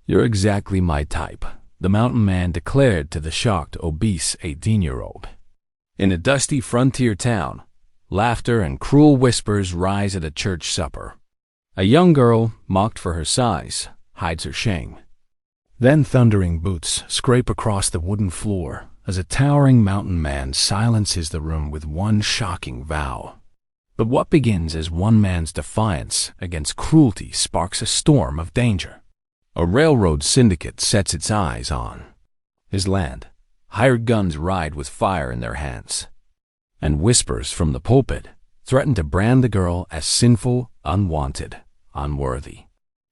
"You're exactly my type," the mountain man declared to the shocked, obese 18-year-old. In a dusty frontier town, laughter and cruel whispers rise at a church supper. A young girl, mocked for her size, hides her shame. Then thundering boots scrape across the wooden floor as a towering mountain man silences the room with one shocking vow. But what begins as one man's defiance against cruelty sparks a storm of danger. A railroad syndicate sets its eyes on his land. Hired guns ride with fire in their hands. And whispers from the pulpit threaten to brand the girl as sinful, unwanted, unworthy.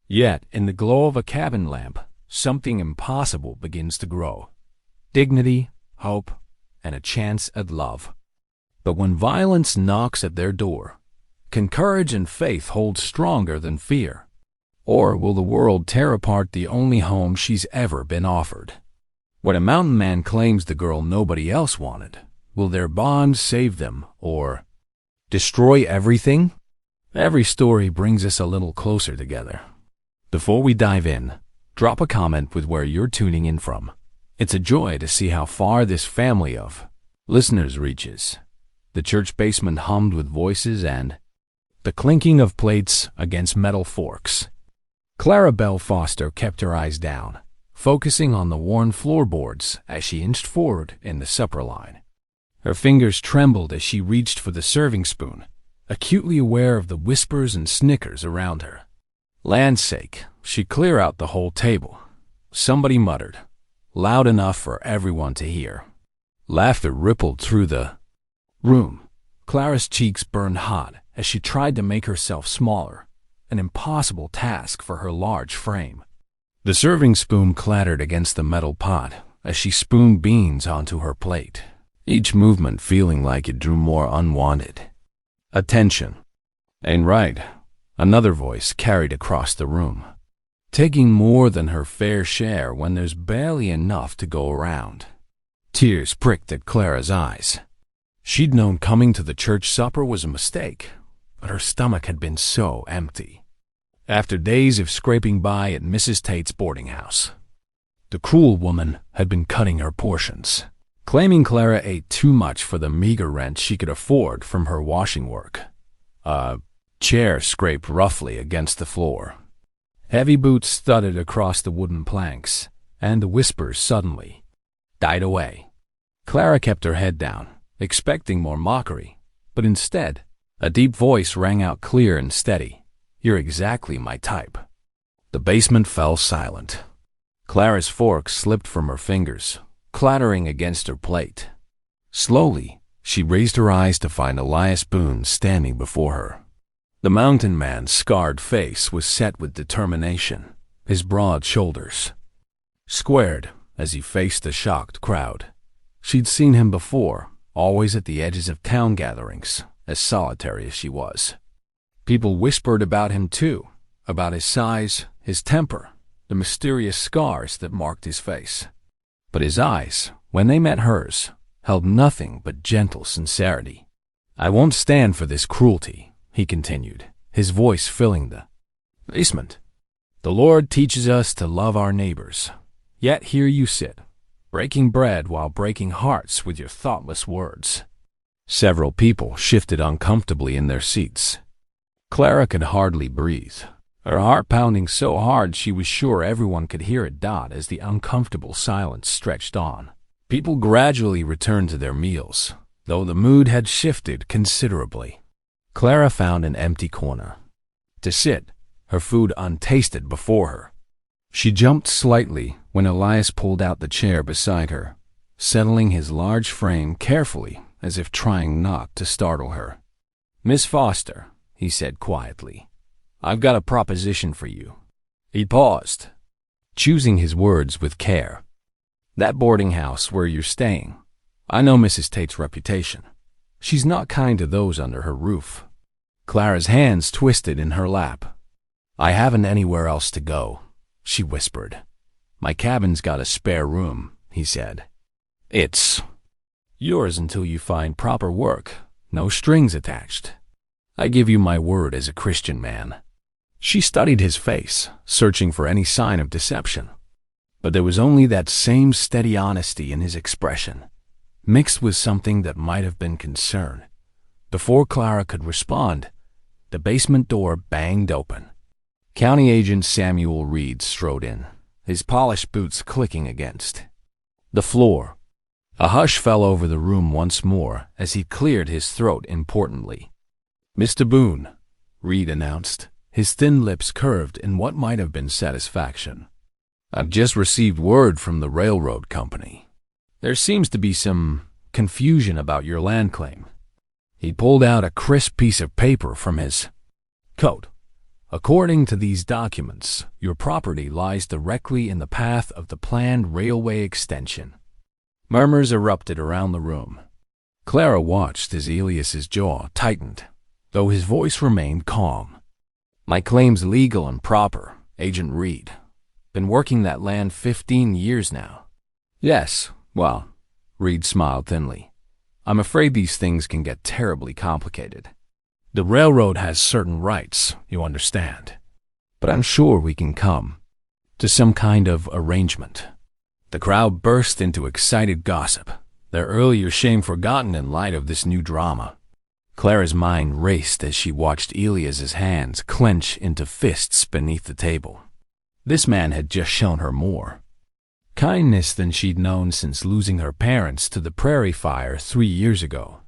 Yet, in the glow of a cabin lamp, something impossible begins to grow. Dignity, hope, and a chance at love. But when violence knocks at their door, can courage and faith hold stronger than fear? Or will the world tear apart the only home she's ever been offered? When a mountain man claims the girl nobody else wanted, will their bond save them or destroy everything? Every story brings us a little closer together. Before we dive in, drop a comment with where you're tuning in from. It's a joy to see how far this family of listeners reaches. The church basement hummed with voices and the clinking of plates against metal forks. Clara Belle Foster kept her eyes down, focusing on the worn floorboards as she inched forward in the supper line. Her fingers trembled as she reached for the serving spoon, acutely aware of the whispers and snickers around her. Land's sake, she'd clear out the whole table. Somebody muttered, loud enough for everyone to hear. Laughter rippled through the room. Clara's cheeks burned hot as she tried to make herself smaller, an impossible task for her large frame. The serving spoon clattered against the metal pot as she spooned beans onto her plate, each movement feeling like it drew more unwanted attention. "Ain't right," another voice carried across the room. "Taking more than her fair share when there's barely enough to go around." Tears pricked at Clara's eyes. She'd known coming to the church supper was a mistake, but her stomach had been so empty. After days of scraping by at Mrs. Tate's boarding house, the cruel woman had been cutting her portions, claiming Clara ate too much for the meager rent she could afford from her washing work. A chair scraped roughly against the floor. Heavy boots thudded across the wooden planks, and the whispers suddenly died away. Clara kept her head down, expecting more mockery, but instead, a deep voice rang out clear and steady. "You're exactly my type." The basement fell silent. Clara's fork slipped from her fingers, clattering against her plate. Slowly, she raised her eyes to find Elias Boone standing before her. The mountain man's scarred face was set with determination, his broad shoulders squared as he faced the shocked crowd. She'd seen him before, always at the edges of town gatherings, as solitary as she was. People whispered about him too, about his size, his temper, the mysterious scars that marked his face. But his eyes, when they met hers, held nothing but gentle sincerity. "I won't stand for this cruelty," he continued, his voice filling the basement. "The Lord teaches us to love our neighbors. Yet here you sit, breaking bread while breaking hearts with your thoughtless words." Several people shifted uncomfortably in their seats. Clara could hardly breathe, her heart pounding so hard she was sure everyone could hear it dot as the uncomfortable silence stretched on. People gradually returned to their meals, though the mood had shifted considerably. Clara found an empty corner to sit, her food untasted before her. She jumped slightly when Elias pulled out the chair beside her, settling his large frame carefully as if trying not to startle her. "Miss Foster," he said quietly, "I've got a proposition for you." He paused, choosing his words with care. "That boarding house where you're staying, I know Mrs. Tate's reputation. She's not kind to those under her roof." Clara's hands twisted in her lap. "I haven't anywhere else to go," she whispered. "My cabin's got a spare room," he said. "It's yours until you find proper work, no strings attached. I give you my word as a Christian man." She studied his face, searching for any sign of deception. But there was only that same steady honesty in his expression, mixed with something that might have been concern. Before Clara could respond, the basement door banged open. County Agent Samuel Reed strode in, his polished boots clicking against the floor. A hush fell over the room once more as he cleared his throat importantly. "Mr. Boone," Reed announced, his thin lips curved in what might have been satisfaction. "I've just received word from the railroad company. There seems to be some confusion about your land claim." He pulled out a crisp piece of paper from his coat. "According to these documents, your property lies directly in the path of the planned railway extension." Murmurs erupted around the room. Clara watched as Elias's jaw tightened, though his voice remained calm. "My claim's legal and proper, Agent Reed. Been working that land 15 years now." "Yes, well," Reed smiled thinly, "I'm afraid these things can get terribly complicated. The railroad has certain rights, you understand. But I'm sure we can come to some kind of arrangement." The crowd burst into excited gossip, their earlier shame forgotten in light of this new drama. Clara's mind raced as she watched Elias's hands clench into fists beneath the table. This man had just shown her more kindness than she'd known since losing her parents to the prairie fire 3 years ago.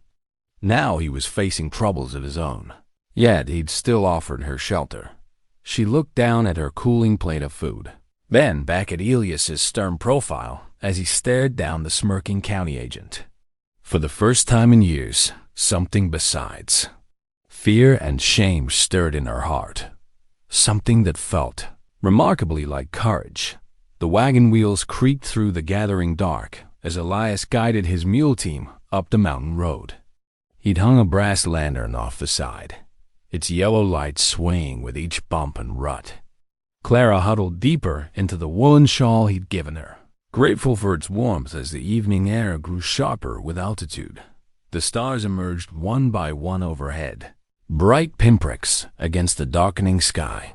Now he was facing troubles of his own, yet he'd still offered her shelter. She looked down at her cooling plate of food, then back at Elias's stern profile as he stared down the smirking county agent. For the first time in years, something besides fear and shame stirred in her heart. Something that felt remarkably like courage. The wagon wheels creaked through the gathering dark as Elias guided his mule team up the mountain road. He'd hung a brass lantern off the side, its yellow light swaying with each bump and rut. Clara huddled deeper into the woolen shawl he'd given her, grateful for its warmth as the evening air grew sharper with altitude. The stars emerged one by one overhead, bright pinpricks against the darkening sky.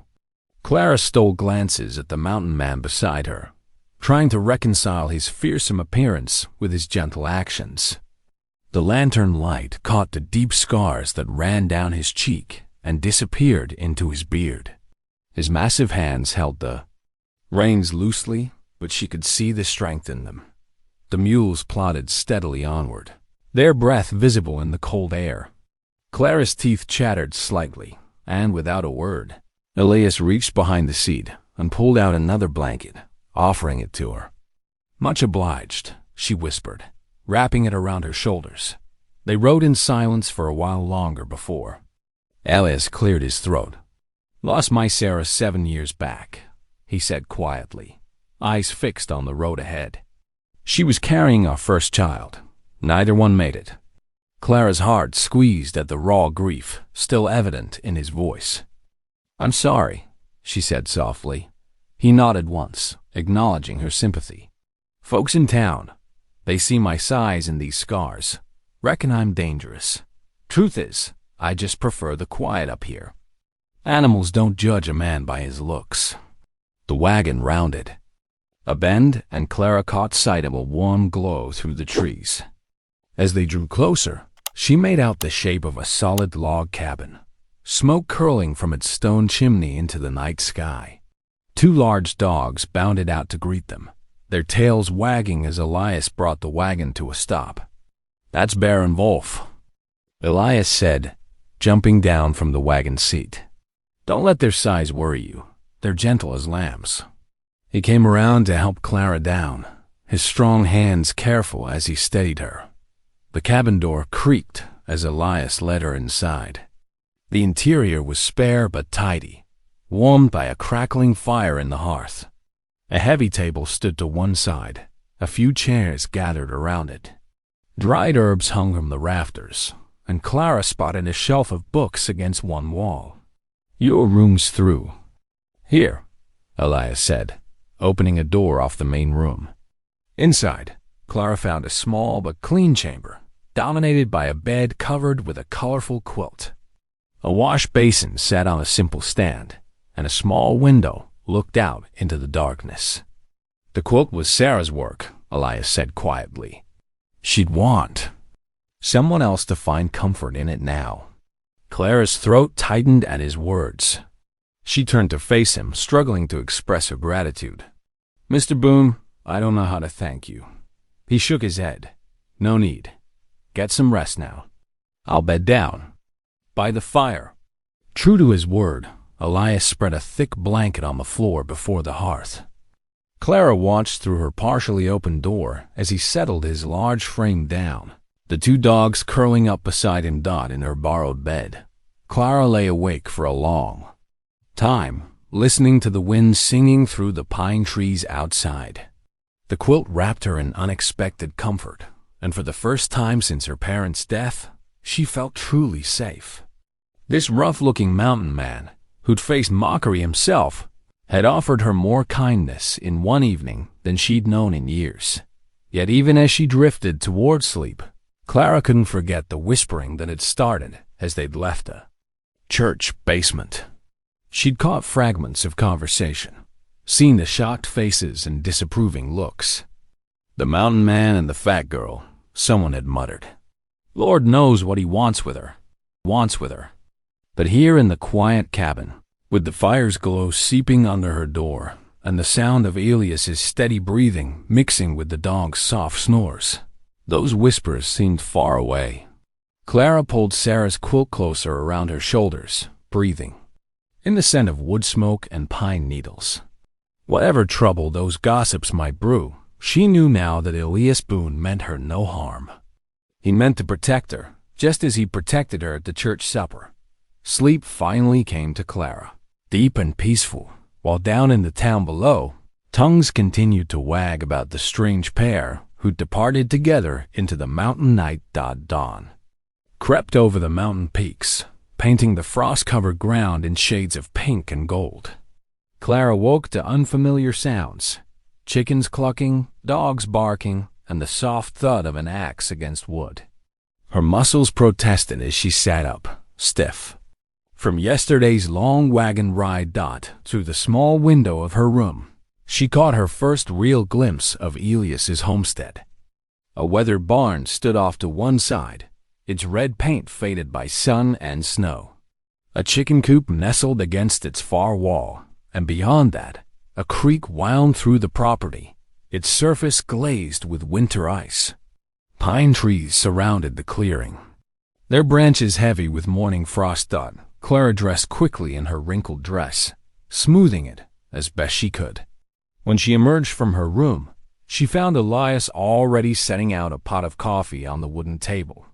Clara stole glances at the mountain man beside her, trying to reconcile his fearsome appearance with his gentle actions. The lantern light caught the deep scars that ran down his cheek and disappeared into his beard. His massive hands held the reins loosely, but she could see the strength in them. The mules plodded steadily onward, their breath visible in the cold air. Clara's teeth chattered slightly, and without a word, Elias reached behind the seat and pulled out another blanket, offering it to her. "Much obliged," she whispered, wrapping it around her shoulders. They rode in silence for a while longer before Elias cleared his throat. "Lost my Sarah 7 years back," he said quietly, eyes fixed on the road ahead. "She was carrying our first child. Neither one made it." Clara's heart squeezed at the raw grief still evident in his voice. "I'm sorry," she said softly. He nodded once, acknowledging her sympathy. "Folks in town, they see my size and these scars, reckon I'm dangerous. Truth is, I just prefer the quiet up here. Animals don't judge a man by his looks." The wagon rounded a bend, and Clara caught sight of a warm glow through the trees. As they drew closer, she made out the shape of a solid log cabin, smoke curling from its stone chimney into the night sky. 2 large dogs bounded out to greet them, their tails wagging as Elias brought the wagon to a stop. "That's Bear and Wolf," Elias said, jumping down from the wagon seat. "Don't let their size worry you. They're gentle as lambs." He came around to help Clara down, his strong hands careful as he steadied her. The cabin door creaked as Elias led her inside. The interior was spare but tidy, warmed by a crackling fire in the hearth. A heavy table stood to one side, a few chairs gathered around it. Dried herbs hung from the rafters, and Clara spotted a shelf of books against one wall. "Your room's through. Here," Elias said, opening a door off the main room. Inside, Clara found a small but clean chamber, dominated by a bed covered with a colorful quilt. A wash basin sat on a simple stand, and a small window looked out into the darkness. The quilt was Sarah's work, Elias said quietly. She'd want someone else to find comfort in it now. Clara's throat tightened at his words. She turned to face him, struggling to express her gratitude. "Mr. Boone, I don't know how to thank you." He shook his head. "No need. Get some rest now. I'll bed down by the fire." True to his word, Elias spread a thick blanket on the floor before the hearth. Clara watched through her partially open door as he settled his large frame down, the two dogs curling up beside him in her borrowed bed. Clara lay awake for a long time, listening to the wind singing through the pine trees outside. The quilt wrapped her in unexpected comfort, and for the first time since her parents' death, she felt truly safe. This rough-looking mountain man, who'd faced mockery himself, had offered her more kindness in one evening than she'd known in years. Yet even as she drifted toward sleep, Clara couldn't forget the whispering that had started as they'd left a church basement. She'd caught fragments of conversation, seen the shocked faces and disapproving looks. "The mountain man and the fat girl," someone had muttered. "Lord knows what he wants with her. But here in the quiet cabin, with the fire's glow seeping under her door and the sound of Elias's steady breathing mixing with the dog's soft snores, those whispers seemed far away. Clara pulled Sarah's quilt closer around her shoulders, breathing in the scent of wood smoke and pine needles. Whatever trouble those gossips might brew, she knew now that Elias Boone meant her no harm. He meant to protect her, just as he protected her at the church supper. Sleep finally came to Clara, deep and peaceful, while down in the town below, tongues continued to wag about the strange pair who'd departed together into the mountain night. Dawn crept over the mountain peaks, painting the frost-covered ground in shades of pink and gold. Clara woke to unfamiliar sounds, chickens clucking, dogs barking, and the soft thud of an axe against wood. Her muscles protested as she sat up, stiff, from yesterday's long wagon ride. Through the small window of her room, she caught her first real glimpse of Elias's homestead. A weathered barn stood off to one side, its red paint faded by sun and snow. A chicken coop nestled against its far wall, and beyond that, a creek wound through the property, its surface glazed with winter ice. Pine trees surrounded the clearing, their branches heavy with morning frost. Clara dressed quickly in her wrinkled dress, smoothing it as best she could. When she emerged from her room, she found Elias already setting out a pot of coffee on the wooden table.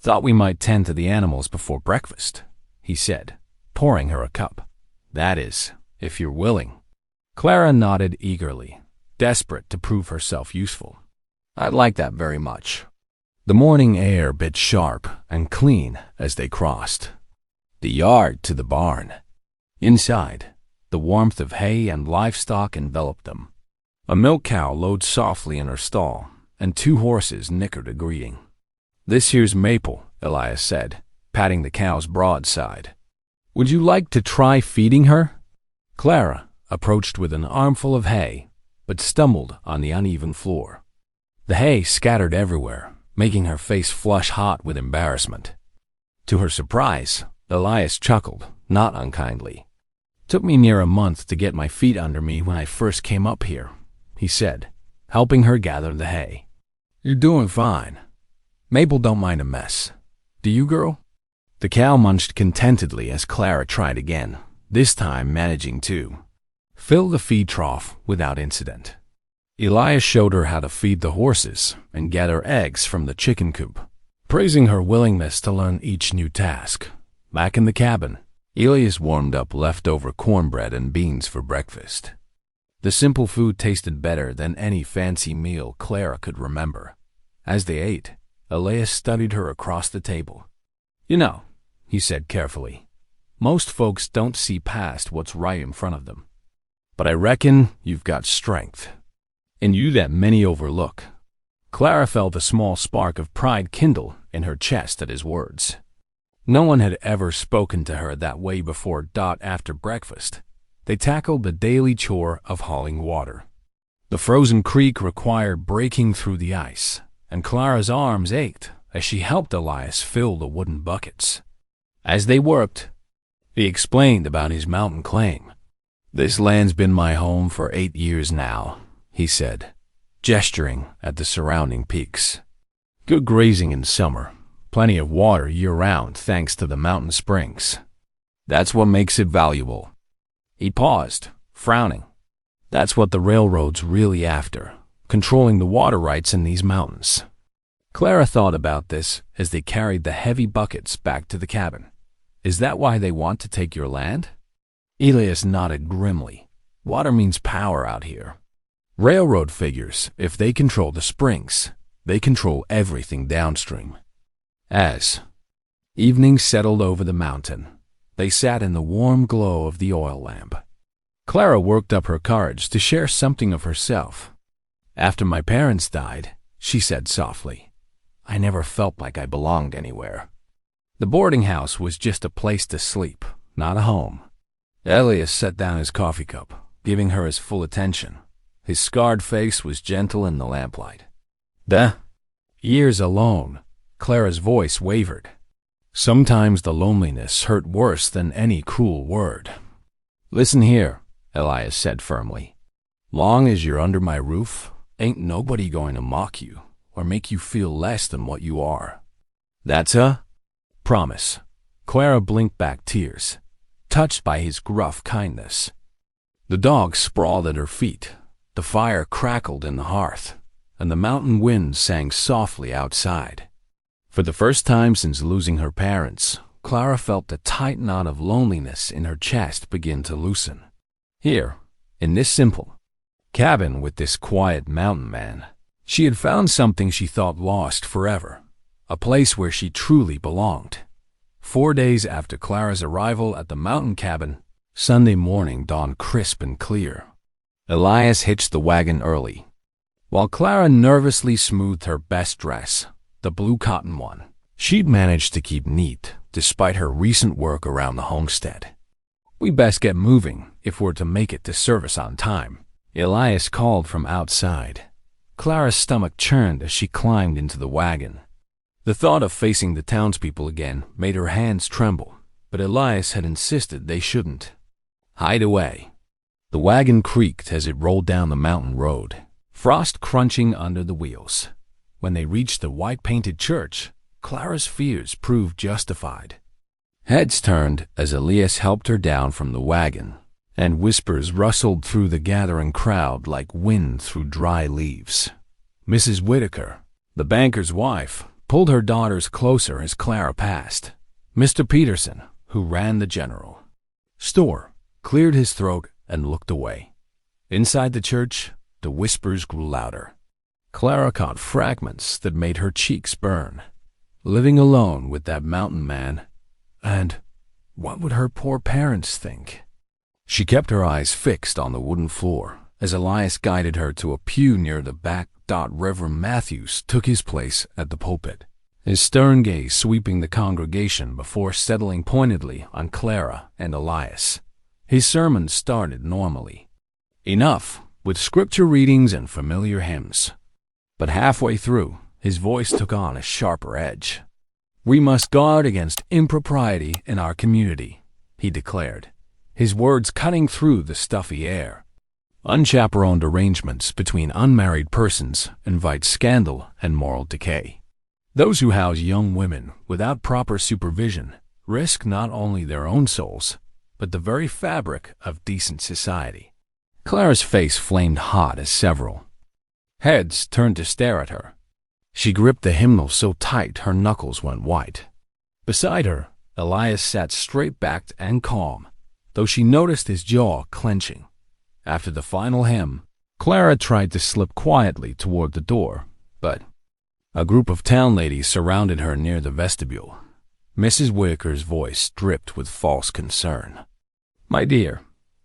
"Thought we might tend to the animals before breakfast," he said, pouring her a cup. "That is, if you're willing." Clara nodded eagerly, desperate to prove herself useful. "I'd like that very much." The morning air bit sharp and clean as they crossed the yard to the barn. Inside, the warmth of hay and livestock enveloped them. A milk cow lowed softly in her stall, and two horses nickered a greeting. "This here's Maple," Elias said, patting the cow's broad side. "Would you like to try feeding her?" Clara approached with an armful of hay, but stumbled on the uneven floor. The hay scattered everywhere, making her face flush hot with embarrassment. To her surprise, Elias chuckled, not unkindly. "Took me near a month to get my feet under me when I first came up here," he said, helping her gather the hay. "You're doing fine. Maple don't mind a mess. Do you, girl?" The cow munched contentedly as Clara tried again, this time managing to fill the feed trough without incident. Elias showed her how to feed the horses and gather eggs from the chicken coop, praising her willingness to learn each new task. Back in the cabin, Elias warmed up leftover cornbread and beans for breakfast. The simple food tasted better than any fancy meal Clara could remember. As they ate, Elias studied her across the table. "You know," he said carefully, "most folks don't see past what's right in front of them. But I reckon you've got strength in you that many overlook." Clara felt a small spark of pride kindle in her chest at his words. No one had ever spoken to her that way before. After breakfast, they tackled the daily chore of hauling water. The frozen creek required breaking through the ice, and Clara's arms ached as she helped Elias fill the wooden buckets. As they worked, he explained about his mountain claim. "This land's been my home for 8 years now," he said, gesturing at the surrounding peaks. "Good grazing in summer, plenty of water year-round thanks to the mountain springs. That's what makes it valuable." He paused, frowning. "That's what the railroad's really after, controlling the water rights in these mountains." Clara thought about this as they carried the heavy buckets back to the cabin. "Is that why they want to take your land?" Elias nodded grimly. "Water means power out here. Railroad figures if they control the springs, they control everything downstream." As evening settled over the mountain, they sat in the warm glow of the oil lamp. Clara worked up her courage to share something of herself. "After my parents died," she said softly, "I never felt like I belonged anywhere. The boarding house was just a place to sleep, not a home." Elias set down his coffee cup, giving her his full attention. His scarred face was gentle in the lamplight. "The years alone," Clara's voice wavered. "Sometimes the loneliness hurt worse than any cruel word." "Listen here," Elias said firmly. "Long as you're under my roof, ain't nobody going to mock you or make you feel less than what you are. That's a promise." Clara blinked back tears, touched by his gruff kindness. The dog sprawled at her feet, the fire crackled in the hearth, and the mountain wind sang softly outside. For the first time since losing her parents, Clara felt the tight knot of loneliness in her chest begin to loosen. Here, in this simple cabin with this quiet mountain man, she had found something she thought lost forever, a place where she truly belonged. 4 days after Clara's arrival at the mountain cabin, Sunday morning dawned crisp and clear. Elias hitched the wagon early, while Clara nervously smoothed her best dress, the blue cotton one. She'd managed to keep neat despite her recent work around the homestead. "We best get moving if we're to make it to service on time," Elias called from outside. Clara's stomach churned as she climbed into the wagon. The thought of facing the townspeople again made her hands tremble, but Elias had insisted they shouldn't. "Hide away." The wagon creaked as it rolled down the mountain road, frost crunching under the wheels. When they reached the white-painted church, Clara's fears proved justified. Heads turned as Elias helped her down from the wagon, and whispers rustled through the gathering crowd like wind through dry leaves. Mrs. Whitaker, the banker's wife, pulled her daughters closer as Clara passed. Mr. Peterson, who ran the general store, cleared his throat and looked away. Inside the church, the whispers grew louder. Clara caught fragments that made her cheeks burn. Living alone with that mountain man, and what would her poor parents think? She kept her eyes fixed on the wooden floor as Elias guided her to a pew near the back. Reverend Matthews took his place at the pulpit, his stern gaze sweeping the congregation before settling pointedly on Clara and Elias. His sermon started normally enough, with scripture readings and familiar hymns. But halfway through, his voice took on a sharper edge. "We must guard against impropriety in our community," he declared, his words cutting through the stuffy air. "Unchaperoned arrangements between unmarried persons invite scandal and moral decay. Those who house young women without proper supervision risk not only their own souls, but the very fabric of decent society." Clara's face flamed hot as several heads turned to stare at her. She gripped the hymnal so tight her knuckles went white. Beside her, Elias sat straight-backed and calm, though she noticed his jaw clenching. After the final hymn, Clara tried to slip quietly toward the door, but a group of town ladies surrounded her near the vestibule. Mrs. Whitaker's voice dripped with false concern. "My dear,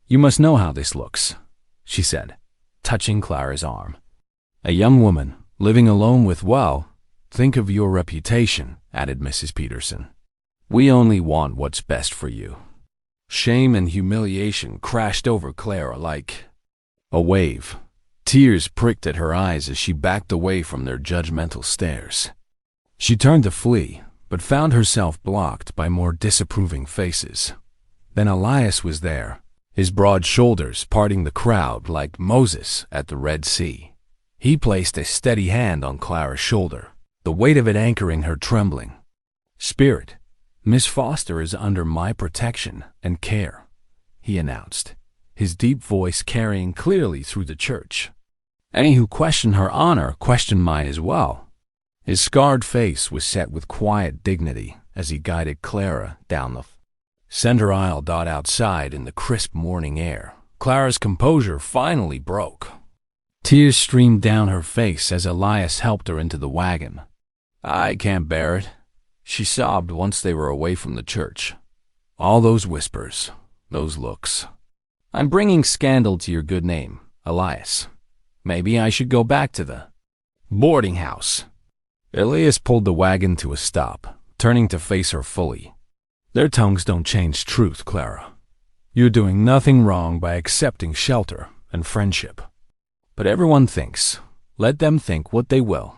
you must know how this looks," she said, touching Clara's arm. "A young woman living alone with, well, think of your reputation," added Mrs. Peterson. "We only want what's best for you." Shame and humiliation crashed over Clara like a wave. Tears pricked at her eyes as she backed away from their judgmental stares. She turned to flee, but found herself blocked by more disapproving faces. Then Elias was there, his broad shoulders parting the crowd like Moses at the Red Sea. He placed a steady hand on Clara's shoulder, the weight of it anchoring her trembling. "Spirit, Miss Foster is under my protection and care," he announced, his deep voice carrying clearly through the church. "Any who question her honor question mine as well." His scarred face was set with quiet dignity as he guided Clara down the center aisle. Outside in the crisp morning air, Clara's composure finally broke. Tears streamed down her face as Elias helped her into the wagon. "I can't bear it," she sobbed once they were away from the church. "All those whispers, those looks. I'm bringing scandal to your good name, Elias. Maybe I should go back to the boarding house." Elias pulled the wagon to a stop, turning to face her fully. "Their tongues don't change truth, Clara. You're doing nothing wrong by accepting shelter and friendship. But everyone thinks. Let them think what they will."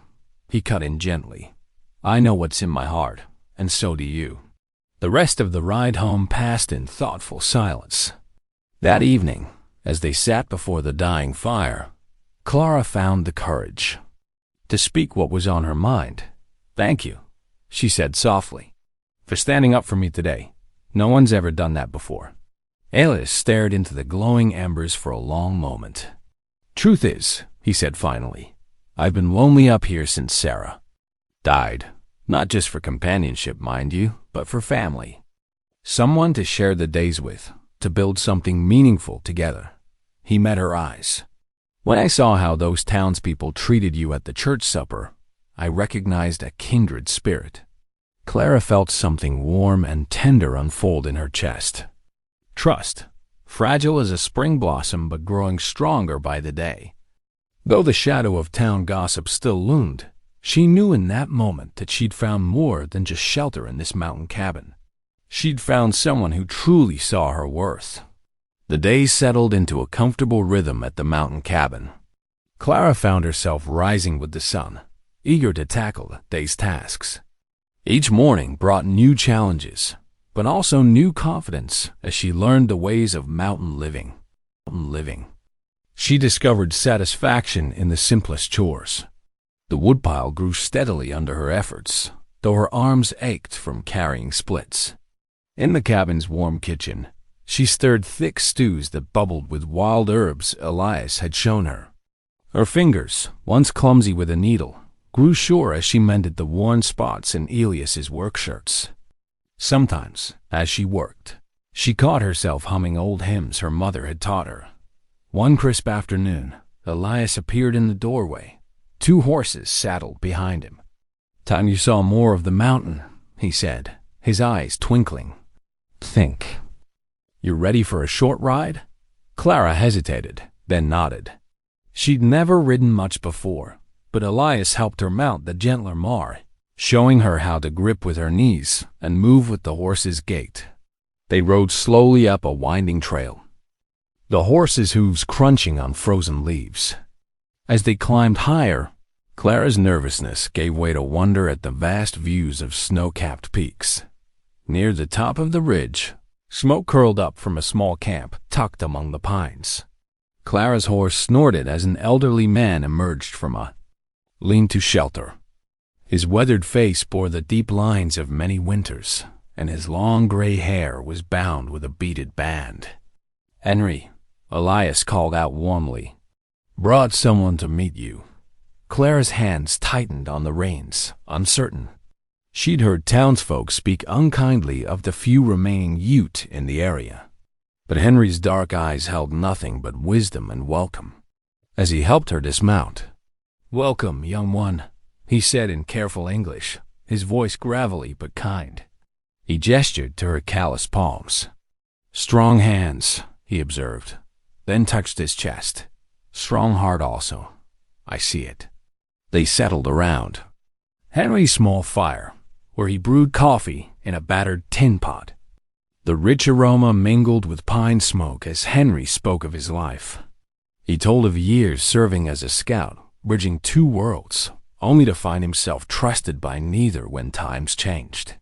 He cut in gently. "I know what's in my heart, and so do you." The rest of the ride home passed in thoughtful silence. That evening, as they sat before the dying fire, Clara found the courage to speak what was on her mind. "Thank you," she said softly, "for standing up for me today. No one's ever done that before." Elias stared into the glowing embers for a long moment. "Truth is," he said finally, "I've been lonely up here since Sarah died. Not just for companionship, mind you, but for family. Someone to share the days with, to build something meaningful together." He met her eyes. "When I saw how those townspeople treated you at the church supper, I recognized a kindred spirit." Clara felt something warm and tender unfold in her chest. Trust, fragile as a spring blossom but growing stronger by the day. Though the shadow of town gossip still loomed, she knew in that moment that she'd found more than just shelter in this mountain cabin. She'd found someone who truly saw her worth. The days settled into a comfortable rhythm at the mountain cabin. Clara found herself rising with the sun, eager to tackle the day's tasks. Each morning brought new challenges, but also new confidence as she learned the ways of mountain living. She discovered satisfaction in the simplest chores. The woodpile grew steadily under her efforts, though her arms ached from carrying splits. In the cabin's warm kitchen, she stirred thick stews that bubbled with wild herbs Elias had shown her. Her fingers, once clumsy with a needle, grew sure as she mended the worn spots in Elias's work shirts. Sometimes, as she worked, she caught herself humming old hymns her mother had taught her. One crisp afternoon, Elias appeared in the doorway, 2 horses saddled behind him. "Time you saw more of the mountain," he said, his eyes twinkling. "Think. You ready for a short ride?" Clara hesitated, then nodded. She'd never ridden much before, but Elias helped her mount the gentler mare, showing her how to grip with her knees and move with the horse's gait. They rode slowly up a winding trail, the horse's hooves crunching on frozen leaves. As they climbed higher, Clara's nervousness gave way to wonder at the vast views of snow-capped peaks. Near the top of the ridge, smoke curled up from a small camp tucked among the pines. Clara's horse snorted as an elderly man emerged from a lean-to shelter. His weathered face bore the deep lines of many winters, and his long gray hair was bound with a beaded band. "Henry," Elias called out warmly, "brought someone to meet you." Clara's hands tightened on the reins, uncertain. She'd heard townsfolk speak unkindly of the few remaining Ute in the area, but Henry's dark eyes held nothing but wisdom and welcome. As he helped her dismount, "Welcome, young one," he said in careful English, his voice gravelly but kind. He gestured to her calloused palms. "Strong hands," he observed, then touched his chest. "Strong heart also. I see it." They settled around Henry's small fire, where he brewed coffee in a battered tin pot. The rich aroma mingled with pine smoke as Henry spoke of his life. He told of years serving as a scout, bridging two worlds, only to find himself trusted by neither when times changed.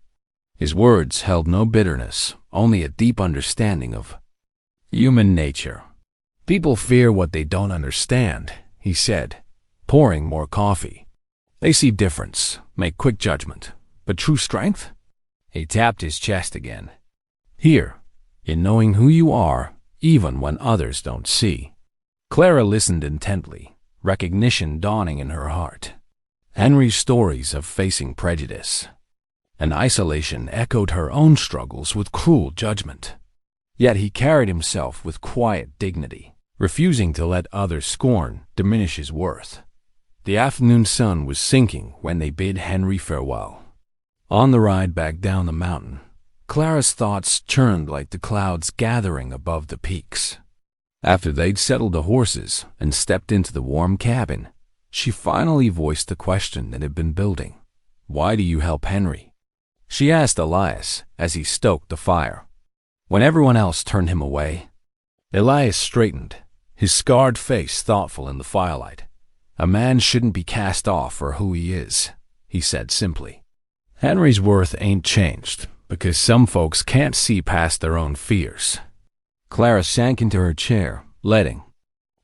His words held no bitterness, only a deep understanding of human nature. "People fear what they don't understand," he said, pouring more coffee. "They see difference, make quick judgment, but true strength?" He tapped his chest again. "Here, in knowing who you are, even when others don't see." Clara listened intently, recognition dawning in her heart. Henry's stories of facing prejudice and isolation echoed her own struggles with cruel judgment. Yet he carried himself with quiet dignity, refusing to let others' scorn diminish his worth. The afternoon sun was sinking when they bid Henry farewell. On the ride back down the mountain, Clara's thoughts churned like the clouds gathering above the peaks. After they'd settled the horses and stepped into the warm cabin, she finally voiced the question that had been building. "Why do you help Henry?" She asked Elias as he stoked the fire. When everyone else turned him away, Elias straightened, his scarred face thoughtful in the firelight. "A man shouldn't be cast off for who he is," he said simply. "Henry's worth ain't changed because some folks can't see past their own fears." Clara sank into her chair, letting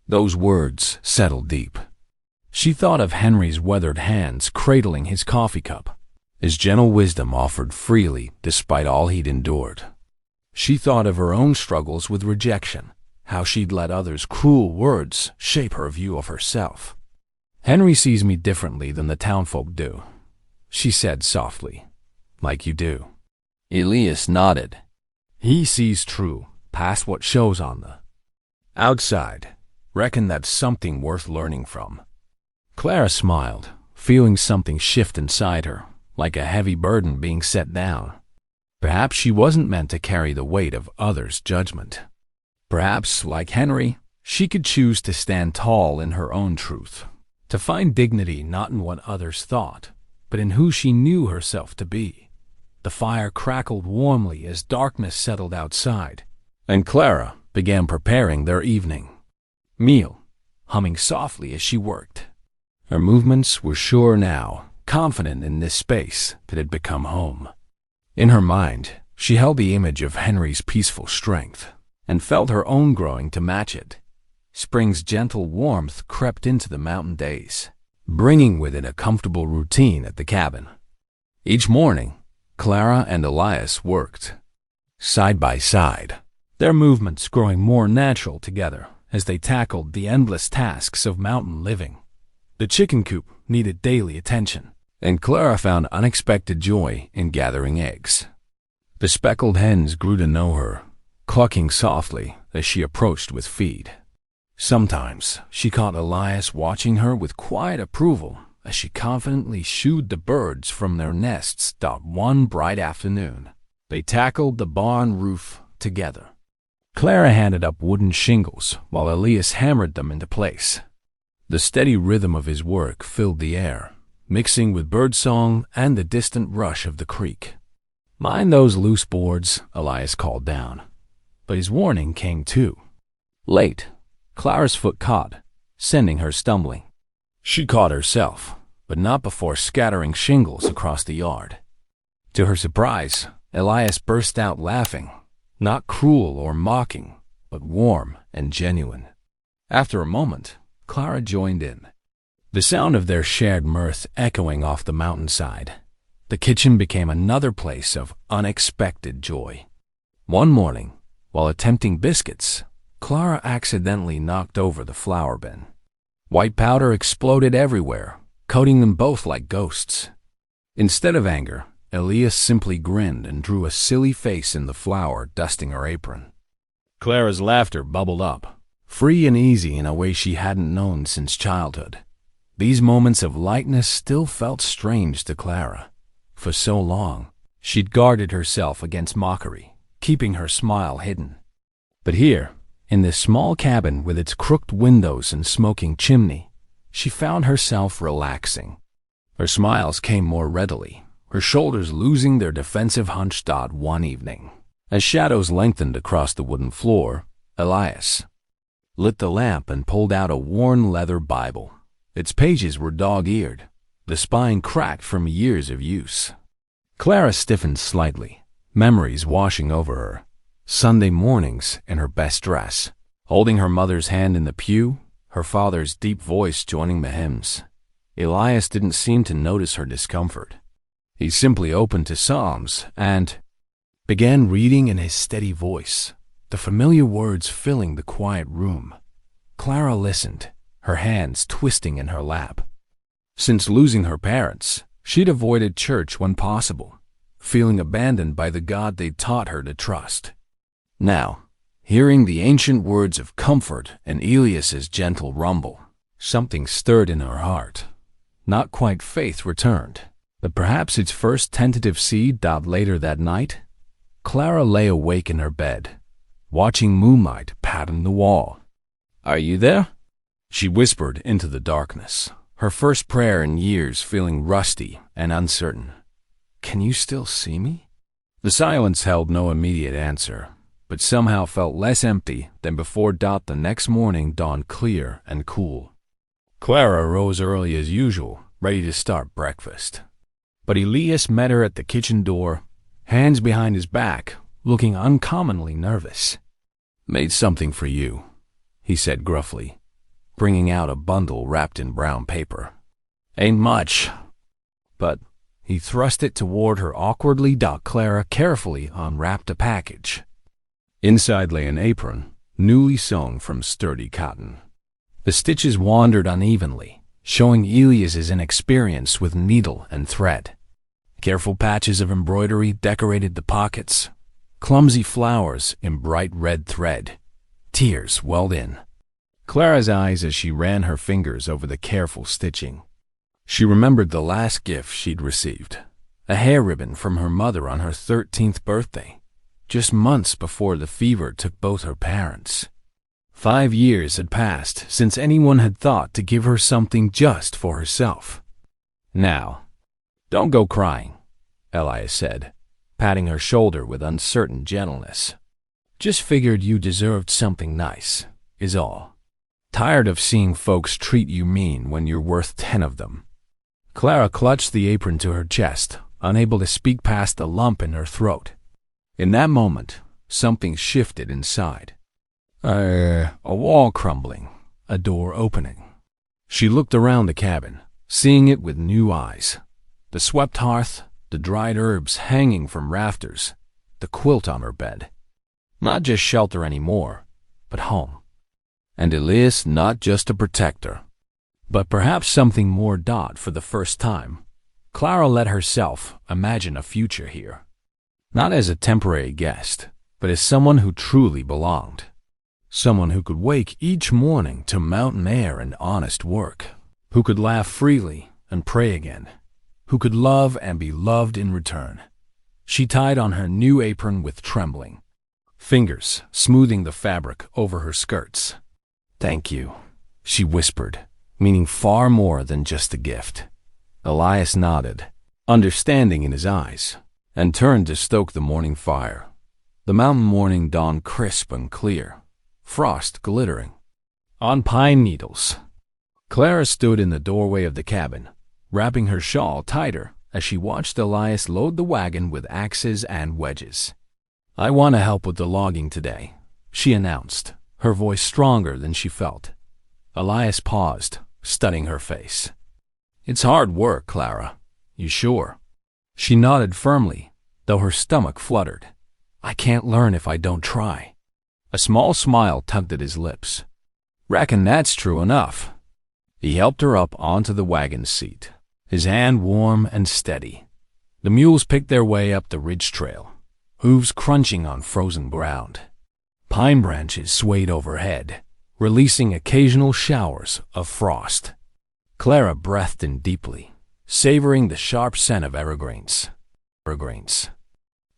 those words settle deep. She thought of Henry's weathered hands cradling his coffee cup, his gentle wisdom offered freely despite all he'd endured. She thought of her own struggles with rejection, how she'd let others' cruel words shape her view of herself. "Henry sees me differently than the townfolk do," she said softly. "Like you do." Elias nodded. "He sees true, past what shows on the outside. Reckon that's something worth learning from." Clara smiled, feeling something shift inside her, like a heavy burden being set down. Perhaps she wasn't meant to carry the weight of others' judgment. Perhaps, like Henry, she could choose to stand tall in her own truth, to find dignity not in what others thought, but in who she knew herself to be. The fire crackled warmly as darkness settled outside, and Clara began preparing their evening meal, humming softly as she worked. Her movements were sure now, confident in this space that had become home. In her mind, she held the image of Henry's peaceful strength and felt her own growing to match it. Spring's gentle warmth crept into the mountain days, bringing with it a comfortable routine at the cabin. Each morning, Clara and Elias worked side by side, their movements growing more natural together as they tackled the endless tasks of mountain living. The chicken coop needed daily attention, and Clara found unexpected joy in gathering eggs. The speckled hens grew to know her, clucking softly as she approached with feed. Sometimes she caught Elias watching her with quiet approval as she confidently shooed the birds from their nests. One bright afternoon, they tackled the barn roof together. Clara handed up wooden shingles while Elias hammered them into place. The steady rhythm of his work filled the air, mixing with birdsong and the distant rush of the creek. "Mind those loose boards," Elias called down. But his warning came too late. Clara's foot caught, sending her stumbling. She caught herself, but not before scattering shingles across the yard. To her surprise, Elias burst out laughing, not cruel or mocking, but warm and genuine. After a moment, Clara joined in, the sound of their shared mirth echoing off the mountainside. The kitchen became another place of unexpected joy. One morning, while attempting biscuits, Clara accidentally knocked over the flour bin. White powder exploded everywhere, coating them both like ghosts. Instead of anger, Elias simply grinned and drew a silly face in the flour, dusting her apron. Clara's laughter bubbled up, free and easy in a way she hadn't known since childhood. These moments of lightness still felt strange to Clara. For so long, she'd guarded herself against mockery, keeping her smile hidden. But here, in this small cabin with its crooked windows and smoking chimney, she found herself relaxing. Her smiles came more readily, her shoulders losing their defensive hunch. One evening, As shadows lengthened across the wooden floor, Elias lit the lamp and pulled out a worn leather Bible. Its pages were dog-eared, the spine cracked from years of use. Clara stiffened slightly, memories washing over her. Sunday mornings in her best dress, holding her mother's hand in the pew, her father's deep voice joining the hymns. Elias didn't seem to notice her discomfort. He simply opened to Psalms and began reading in his steady voice, the familiar words filling the quiet room. Clara listened, her hands twisting in her lap. Since losing her parents, she'd avoided church when possible, feeling abandoned by the God they'd taught her to trust. Now, hearing the ancient words of comfort and Elias's gentle rumble, something stirred in her heart. Not quite faith returned, but perhaps its first tentative seed. Later that night, Clara lay awake in her bed, watching moonlight pattern the wall. "Are you there?" she whispered into the darkness, her first prayer in years feeling rusty and uncertain. "Can you still see me?" The silence held no immediate answer, but somehow felt less empty than before. The next morning dawned clear and cool. Clara rose early as usual, ready to start breakfast. But Elias met her at the kitchen door, hands behind his back, looking uncommonly nervous. "Made something for you," he said gruffly, bringing out a bundle wrapped in brown paper. "Ain't much, but..." He thrust it toward her awkwardly. Clara carefully unwrapped a package. Inside lay an apron, newly sewn from sturdy cotton. The stitches wandered unevenly, showing Elias's inexperience with needle and thread. Careful patches of embroidery decorated the pockets, clumsy flowers in bright red thread. Tears welled in Clara's eyes as she ran her fingers over the careful stitching. She remembered the last gift she'd received, a hair ribbon from her mother on her 13th birthday, just months before the fever took both her parents. 5 years had passed since anyone had thought to give her something just for herself. "Now, don't go crying," Elias said, patting her shoulder with uncertain gentleness. "Just figured you deserved something nice, is all. Tired of seeing folks treat you mean when you're worth 10 of them." Clara clutched the apron to her chest, unable to speak past a lump in her throat. In that moment, something shifted inside. A wall crumbling, a door opening. She looked around the cabin, seeing it with new eyes. The swept hearth, the dried herbs hanging from rafters, the quilt on her bed. Not just shelter anymore, but home. And Elias not just a protector, but perhaps something more. For the first time, Clara let herself imagine a future here. Not as a temporary guest, but as someone who truly belonged. Someone who could wake each morning to mountain air and honest work, who could laugh freely and pray again, who could love and be loved in return. She tied on her new apron with trembling fingers, smoothing the fabric over her skirts. "Thank you," she whispered, meaning far more than just a gift. Elias nodded, understanding in his eyes, and turned to stoke the morning fire. The mountain morning dawned crisp and clear, frost glittering on pine needles. Clara stood in the doorway of the cabin, wrapping her shawl tighter as she watched Elias load the wagon with axes and wedges. "I want to help with the logging today," she announced, her voice stronger than she felt. Elias paused, studying her face. "It's hard work, Clara. You sure?" She nodded firmly, though her stomach fluttered. "I can't learn if I don't try." A small smile tugged at his lips. "Reckon that's true enough." He helped her up onto the wagon seat, his hand warm and steady. The mules picked their way up the ridge trail, hooves crunching on frozen ground. Pine branches swayed overhead, releasing occasional showers of frost. Clara breathed in deeply, savoring the sharp scent of evergreens.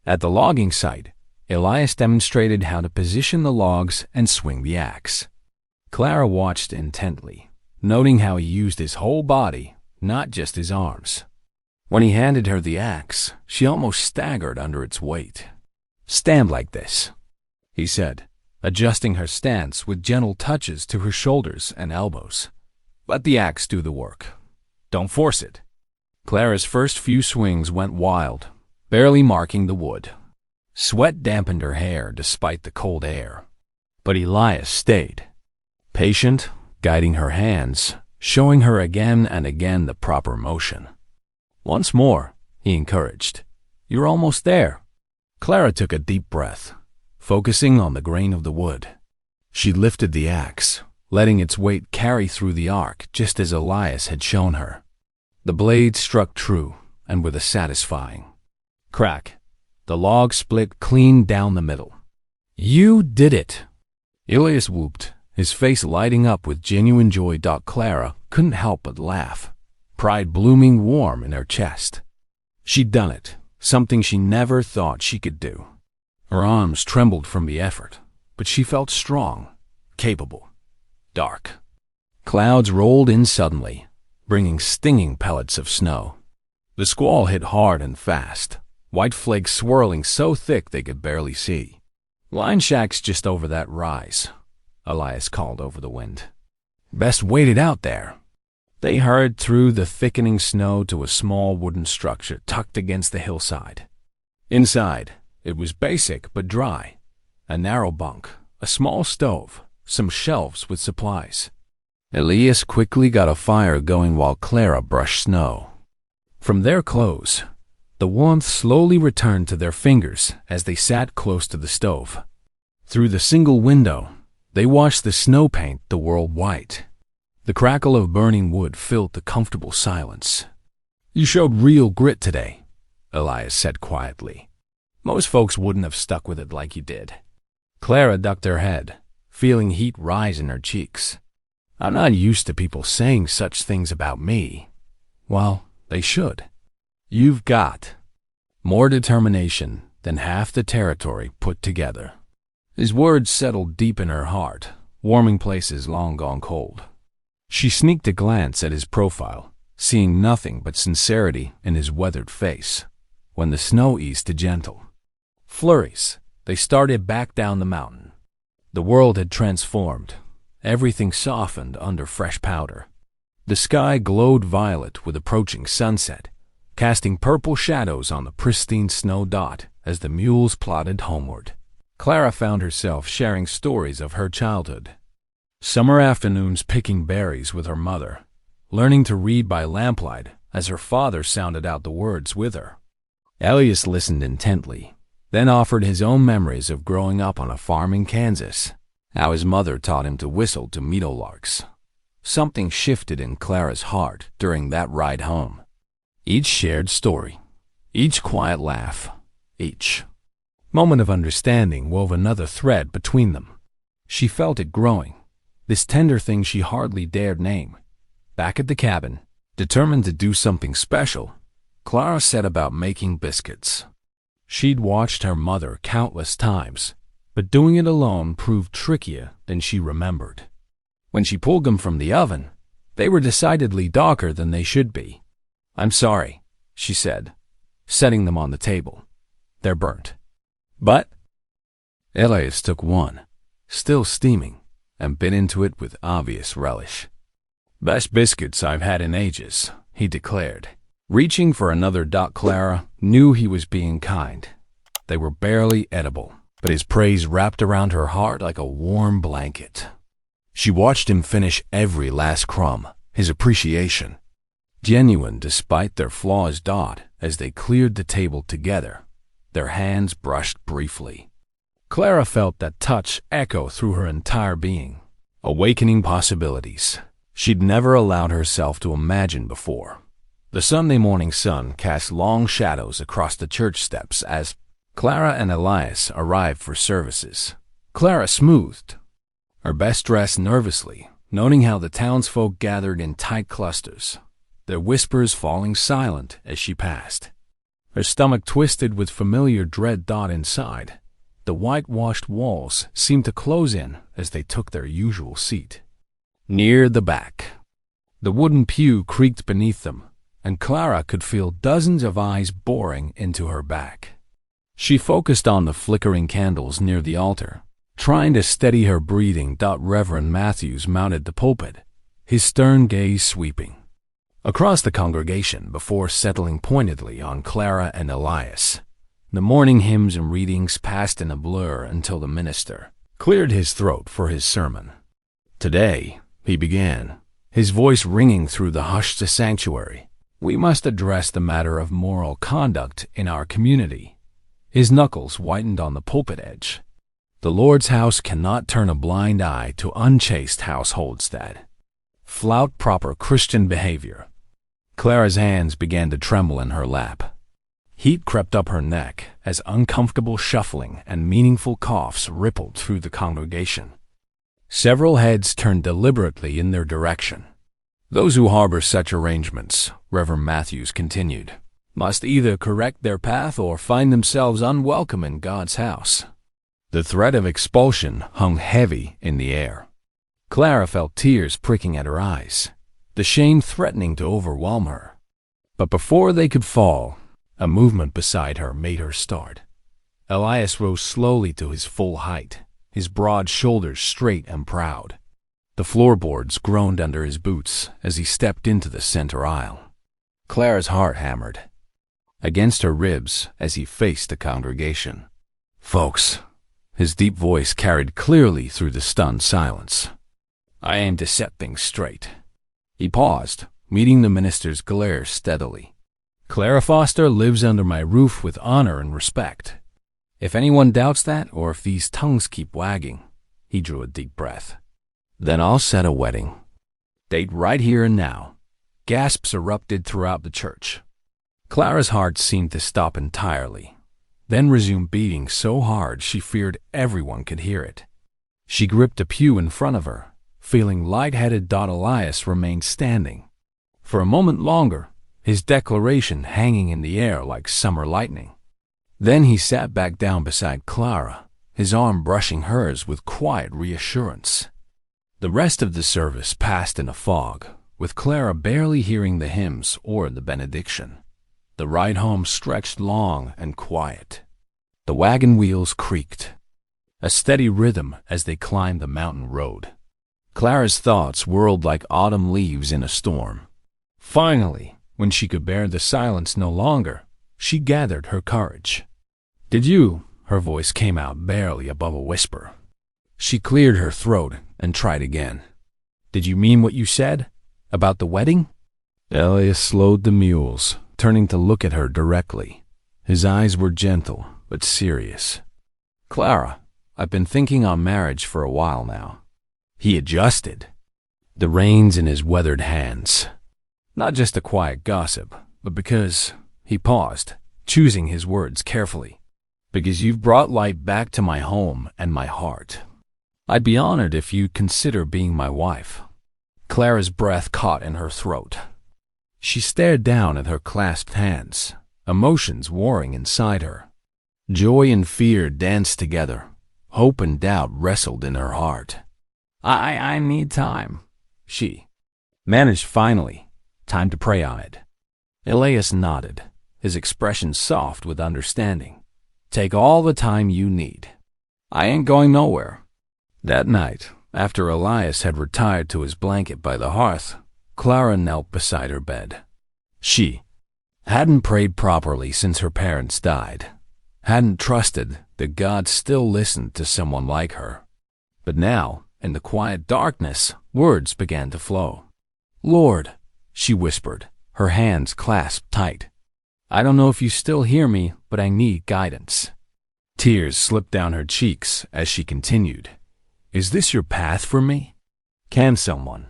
At the logging site, Elias demonstrated how to position the logs and swing the axe. Clara watched intently, noting how he used his whole body, not just his arms. When he handed her the axe, she almost staggered under its weight. "Stand like this," he said, adjusting her stance with gentle touches to her shoulders and elbows. "Let the axe do the work. Don't force it." Clara's first few swings went wild, barely marking the wood. Sweat dampened her hair despite the cold air. But Elias stayed, patient, guiding her hands, showing her again and again the proper motion. "Once more," he encouraged. "You're almost there." Clara took a deep breath, focusing on the grain of the wood. She lifted the axe, letting its weight carry through the arc just as Elias had shown her. The blade struck true, and with a satisfying crack, the log split clean down the middle. "You did it!" Elias whooped, his face lighting up with genuine joy. Clara couldn't help but laugh, pride blooming warm in her chest. She'd done it, something she never thought she could do. Her arms trembled from the effort, but she felt strong, capable. Dark clouds rolled in suddenly, bringing stinging pellets of snow. The squall hit hard and fast, white flakes swirling so thick they could barely see. "Line shack's just over that rise," Elias called over the wind. "Best wait it out there." They hurried through the thickening snow to a small wooden structure tucked against the hillside. Inside, it was basic but dry. A narrow bunk, a small stove, some shelves with supplies. Elias quickly got a fire going while Clara brushed snow. From their clothes, the warmth slowly returned to their fingers as they sat close to the stove. Through the single window, they watched the snow paint the world white. The crackle of burning wood filled the comfortable silence. "You showed real grit today," Elias said quietly. "Most folks wouldn't have stuck with it like you did." Clara ducked her head, feeling heat rise in her cheeks. "I'm not used to people saying such things about me." "Well, they should. You've got more determination than half the territory put together." His words settled deep in her heart, warming places long gone cold. She sneaked a glance at his profile, seeing nothing but sincerity in his weathered face. When the snow eased to gentle flurries, they started back down the mountain. The world had transformed, everything softened under fresh powder. The sky glowed violet with approaching sunset, casting purple shadows on the pristine snow dot as the mules plodded homeward. Clara found herself sharing stories of her childhood. Summer afternoons picking berries with her mother, learning to read by lamplight as her father sounded out the words with her. Elias listened intently, then offered his own memories of growing up on a farm in Kansas, how his mother taught him to whistle to meadowlarks. Something shifted in Clara's heart during that ride home. Each shared story, each quiet laugh, each moment of understanding wove another thread between them. She felt it growing, this tender thing she hardly dared name. Back at the cabin, determined to do something special, Clara set about making biscuits. She'd watched her mother countless times, but doing it alone proved trickier than she remembered. When she pulled them from the oven, they were decidedly darker than they should be. "I'm sorry," she said, setting them on the table. "They're burnt." "But—" Elias took one, still steaming, and bit into it with obvious relish. "Best biscuits I've had in ages," he declared. Reaching for another, Clara knew he was being kind. They were barely edible, but his praise wrapped around her heart like a warm blanket. She watched him finish every last crumb, his appreciation genuine despite their flaws. As they cleared the table together, their hands brushed briefly. Clara felt that touch echo through her entire being, awakening possibilities she'd never allowed herself to imagine before. The Sunday morning sun cast long shadows across the church steps as Clara and Elias arrived for services. Clara smoothed her best dress nervously, noting how the townsfolk gathered in tight clusters, their whispers falling silent as she passed. Her stomach twisted with familiar dread. Inside, the whitewashed walls seemed to close in as they took their usual seat. Near the back, the wooden pew creaked beneath them, and Clara could feel dozens of eyes boring into her back. She focused on the flickering candles near the altar, trying to steady her breathing. Reverend Matthews mounted the pulpit, his stern gaze sweeping across the congregation before settling pointedly on Clara and Elias. The morning hymns and readings passed in a blur until the minister cleared his throat for his sermon. "Today," he began, his voice ringing through the hushed sanctuary, "we must address the matter of moral conduct in our community." His knuckles whitened on the pulpit edge. The Lord's house cannot turn a blind eye to unchaste households that flout proper Christian behavior. Clara's hands began to tremble in her lap. Heat crept up her neck as uncomfortable shuffling and meaningful coughs rippled through the congregation. Several heads turned deliberately in their direction. "Those who harbor such arrangements," Reverend Matthews continued, "must either correct their path or find themselves unwelcome in God's house." The threat of expulsion hung heavy in the air. Clara felt tears pricking at her eyes, the shame threatening to overwhelm her. But before they could fall, a movement beside her made her start. Elias rose slowly to his full height, his broad shoulders straight and proud. The floorboards groaned under his boots as he stepped into the center aisle. Clara's heart hammered against her ribs as he faced the congregation. "Folks," his deep voice carried clearly through the stunned silence, "I aim to set things straight." He paused, meeting the minister's glare steadily. "Clara Foster lives under my roof with honor and respect. If anyone doubts that, or if these tongues keep wagging," he drew a deep breath, "then I'll set a wedding date right here and now." Gasps erupted throughout the church. Clara's heart seemed to stop entirely, then resumed beating so hard she feared everyone could hear it. She gripped a pew in front of her, feeling lightheaded. Elias remained standing for a moment longer, his declaration hanging in the air like summer lightning. Then he sat back down beside Clara, his arm brushing hers with quiet reassurance. The rest of the service passed in a fog, with Clara barely hearing the hymns or the benediction. The ride home stretched long and quiet. The wagon wheels creaked, a steady rhythm as they climbed the mountain road. Clara's thoughts whirled like autumn leaves in a storm. Finally, when she could bear the silence no longer, she gathered her courage. "Did you?" Her voice came out barely above a whisper. She cleared her throat and tried again. "Did you mean what you said? About the wedding?" Elias slowed the mules, turning to look at her directly. His eyes were gentle but serious. "Clara, I've been thinking on marriage for a while now." He adjusted, the reins in his weathered hands. Not just a quiet gossip, but because he paused, choosing his words carefully. "Because you've brought light back to my home and my heart. I'd be honored if you'd consider being my wife." Clara's breath caught in her throat. She stared down at her clasped hands, emotions warring inside her. Joy and fear danced together. Hope and doubt wrestled in her heart. I need time," she managed finally. "Time to pray on it." Elias nodded, his expression soft with understanding. "Take all the time you need. I ain't going nowhere." That night, after Elias had retired to his blanket by the hearth, Clara knelt beside her bed. She hadn't prayed properly since her parents died, hadn't trusted that God still listened to someone like her. But now, in the quiet darkness, words began to flow. "Lord," she whispered, her hands clasped tight. "I don't know if you still hear me, but I need guidance." Tears slipped down her cheeks as she continued. "Is this your path for me? Can someone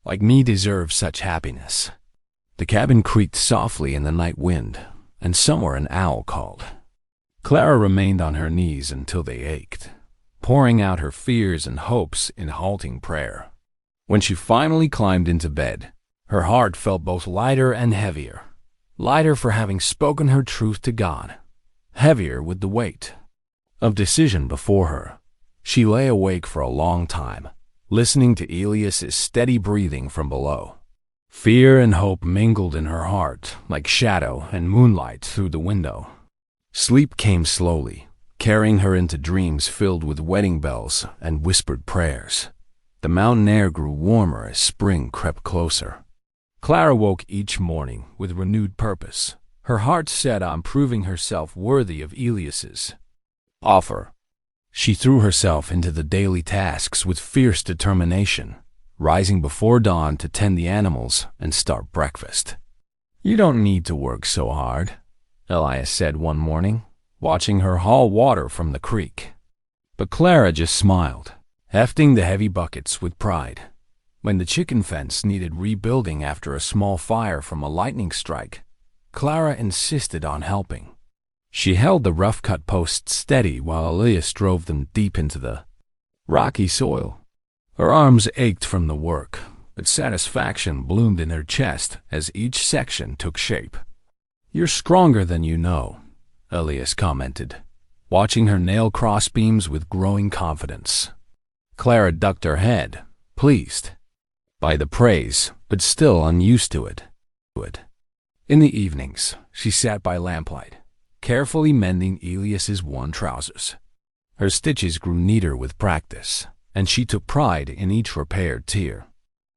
like me deserve such happiness?" The cabin creaked softly in the night wind, and somewhere an owl called. Clara remained on her knees until they ached, pouring out her fears and hopes in halting prayer. When she finally climbed into bed, her heart felt both lighter and heavier. Lighter for having spoken her truth to God, heavier with the weight of decision before her. She lay awake for a long time, listening to Elias's steady breathing from below. Fear and hope mingled in her heart like shadow and moonlight through the window. Sleep came slowly, carrying her into dreams filled with wedding bells and whispered prayers. The mountain air grew warmer as spring crept closer. Clara woke each morning with renewed purpose, her heart set on proving herself worthy of Elias's offer. She threw herself into the daily tasks with fierce determination, rising before dawn to tend the animals and start breakfast. "You don't need to work so hard," Elias said one morning, watching her haul water from the creek. But Clara just smiled, hefting the heavy buckets with pride. When the chicken fence needed rebuilding after a small fire from a lightning strike, Clara insisted on helping. She held the rough-cut posts steady while Elias drove them deep into the rocky soil. Her arms ached from the work, but satisfaction bloomed in her chest as each section took shape. "You're stronger than you know," Elias commented, watching her nail crossbeams with growing confidence. Clara ducked her head, pleased by the praise, but still unused to it. In the evenings, she sat by lamplight, carefully mending Elias's worn trousers. Her stitches grew neater with practice, and she took pride in each repaired tear.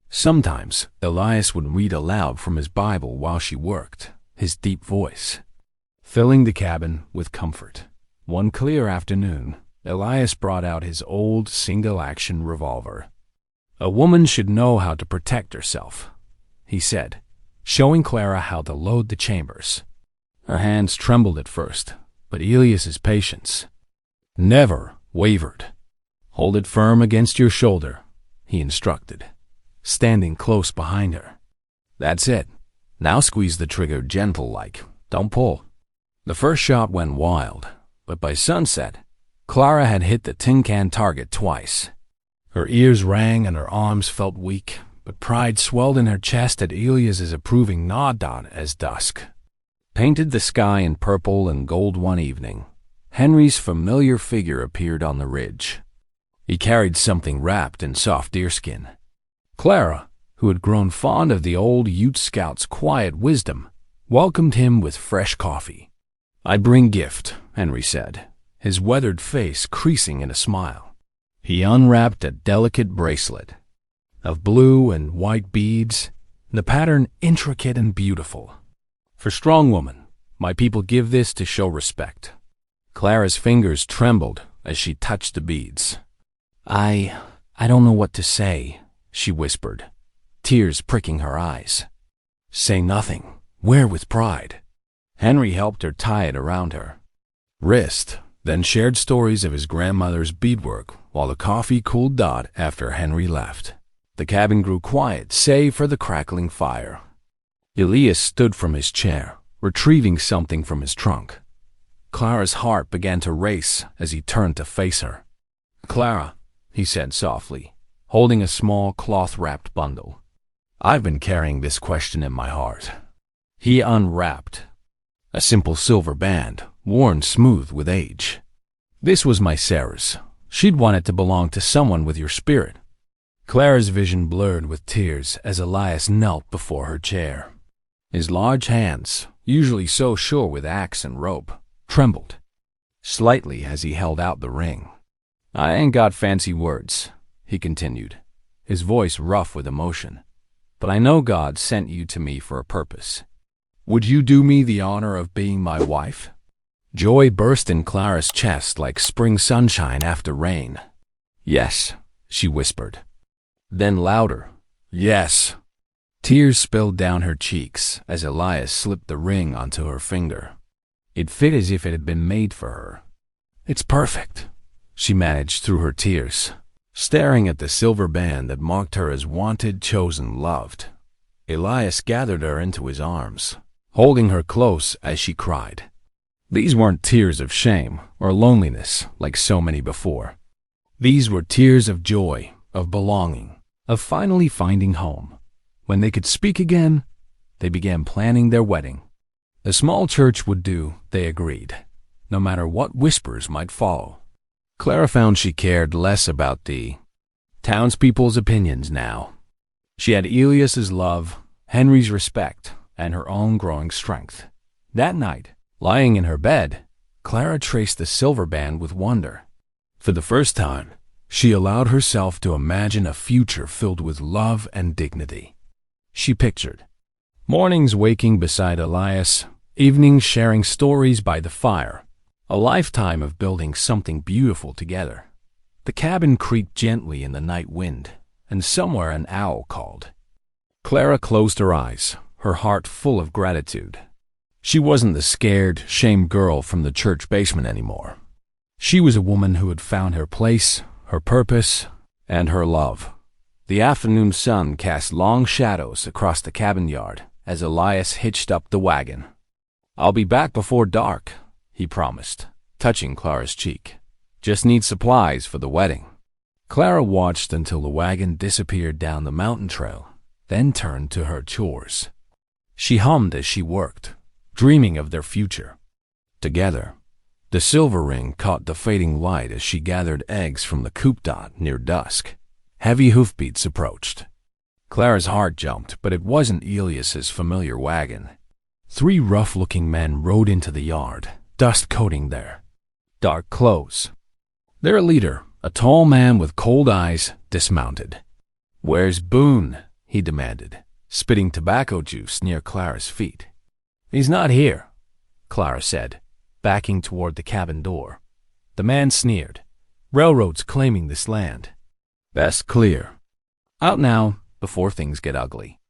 Sometimes, Elias would read aloud from his Bible while she worked, his deep voice filling the cabin with comfort. One clear afternoon, Elias brought out his old single-action revolver. "A woman should know how to protect herself," he said, showing Clara how to load the chambers. Her hands trembled at first, but Elias's patience never wavered. "Hold it firm against your shoulder," he instructed, standing close behind her. "That's it. Now squeeze the trigger gentle-like. Don't pull." The first shot went wild, but by sunset, Clara had hit the tin can target twice. Her ears rang and her arms felt weak, but pride swelled in her chest at Elias's approving nod as dusk painted the sky in purple and gold one evening. Henry's familiar figure appeared on the ridge. He carried something wrapped in soft deerskin. Clara, who had grown fond of the old Ute Scout's quiet wisdom, welcomed him with fresh coffee. "I bring gift," Henry said, his weathered face creasing in a smile. He unwrapped a delicate bracelet of blue and white beads, the pattern intricate and beautiful. "For strong woman, my people give this to show respect." Clara's fingers trembled as she touched the beads. I don't know what to say," she whispered, tears pricking her eyes. "Say nothing. Wear with pride." Henry helped her tie it around her wrist, then shared stories of his grandmother's beadwork while the coffee cooled after Henry left. The cabin grew quiet, save for the crackling fire. Elias stood from his chair, retrieving something from his trunk. Clara's heart began to race as he turned to face her. "Clara," he said softly, holding a small cloth-wrapped bundle. "I've been carrying this question in my heart." He unwrapped a simple silver band, worn smooth with age. "This was my Sarah's. She'd want it to belong to someone with your spirit." Clara's vision blurred with tears as Elias knelt before her chair. His large hands, usually so sure with axe and rope, trembled slightly as he held out the ring. "I ain't got fancy words," he continued, his voice rough with emotion, "but I know God sent you to me for a purpose. Would you do me the honor of being my wife?" Joy burst in Clara's chest like spring sunshine after rain. "Yes," she whispered. Then louder, "Yes." Tears spilled down her cheeks as Elias slipped the ring onto her finger. It fit as if it had been made for her. "It's perfect," she managed through her tears, staring at the silver band that marked her as wanted, chosen, loved. Elias gathered her into his arms, holding her close as she cried. These weren't tears of shame or loneliness like so many before. These were tears of joy, of belonging, of finally finding home. When they could speak again, they began planning their wedding. A small church would do, they agreed, no matter what whispers might follow. Clara found she cared less about the townspeople's opinions now. She had Elias's love, Henry's respect, and her own growing strength. That night, lying in her bed, Clara traced the silver band with wonder. For the first time, she allowed herself to imagine a future filled with love and dignity. She pictured mornings waking beside Elias, evenings sharing stories by the fire, a lifetime of building something beautiful together. The cabin creaked gently in the night wind, and somewhere an owl called. Clara closed her eyes, her heart full of gratitude. She wasn't the scared, shamed girl from the church basement anymore. She was a woman who had found her place, her purpose, and her love. The afternoon sun cast long shadows across the cabin yard as Elias hitched up the wagon. "I'll be back before dark," he promised, touching Clara's cheek. "Just need supplies for the wedding." Clara watched until the wagon disappeared down the mountain trail, then turned to her chores. She hummed as she worked, dreaming of their future. Together, the silver ring caught the fading light as she gathered eggs from the coop dot near dusk. Heavy hoofbeats approached. Clara's heart jumped, but it wasn't Elias's familiar wagon. 3 rough-looking men rode into the yard, dust coating their dark clothes. Their leader, a tall man with cold eyes, dismounted. "Where's Boone?" he demanded, spitting tobacco juice near Clara's feet. "He's not here," Clara said, backing toward the cabin door. The man sneered. "Railroad's claiming this land." "That's clear. Out now, before things get ugly."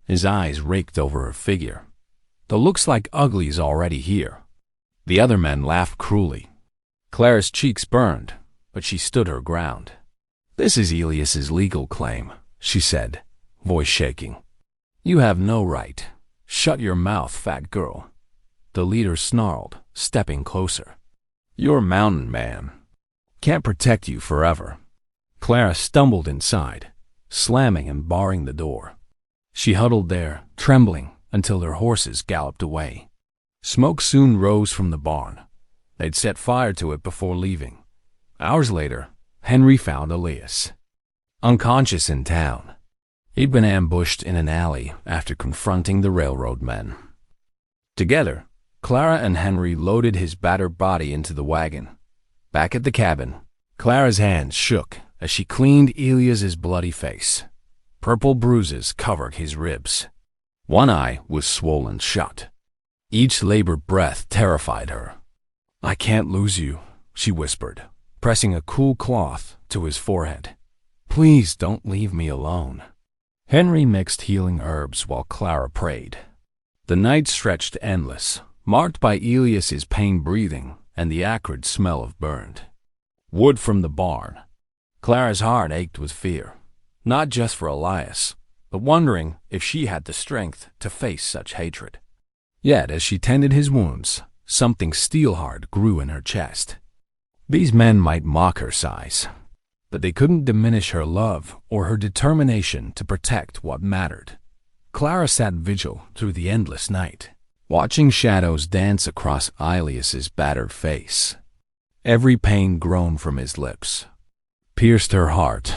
His eyes raked over her figure. "The looks like ugly's already here." The other men laughed cruelly. Clara's cheeks burned, but she stood her ground. "This is Elias's legal claim," she said, voice shaking. "You have no right. Shut your mouth, fat girl." The leader snarled, stepping closer. "You're mountain man. Can't protect you forever." Clara stumbled inside, slamming and barring the door. She huddled there, trembling, until their horses galloped away. Smoke soon rose from the barn. They'd set fire to it before leaving. Hours later, Henry found Elias, unconscious in town. He'd been ambushed in an alley after confronting the railroad men. Together, Clara and Henry loaded his battered body into the wagon. Back at the cabin, Clara's hands shook as she cleaned Elias's bloody face. Purple bruises covered his ribs. One eye was swollen shut. Each labored breath terrified her. "I can't lose you," she whispered, pressing a cool cloth to his forehead. "Please don't leave me alone." Henry mixed healing herbs while Clara prayed. The night stretched endless, marked by Elias's pain breathing and the acrid smell of burned wood from the barn. Clara's heart ached with fear, not just for Elias, but wondering if she had the strength to face such hatred. Yet, as she tended his wounds, something steel-hard grew in her chest. These men might mock her size, but they couldn't diminish her love or her determination to protect what mattered. Clara sat vigil through the endless night, watching shadows dance across Elias's battered face. Every pain groan from his lips pierced her heart.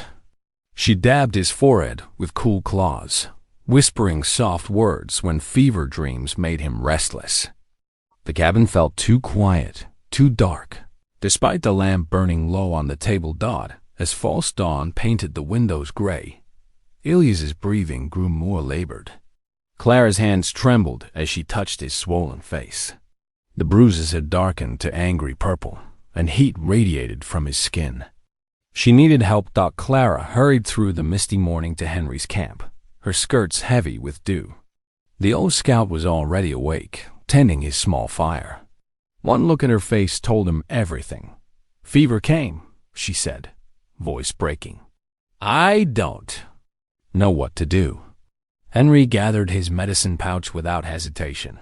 She dabbed his forehead with cool claws, whispering soft words when fever dreams made him restless. The cabin felt too quiet, too dark, despite the lamp burning low on the table dot as false dawn painted the windows gray. Elias's breathing grew more labored. Clara's hands trembled as she touched his swollen face. The bruises had darkened to angry purple, and heat radiated from his skin. She needed help. Clara hurried through the misty morning to Henry's camp, her skirts heavy with dew. The old scout was already awake, tending his small fire. One look at her face told him everything. "Fever came," she said, voice breaking. "I don't know what to do." Henry gathered his medicine pouch without hesitation.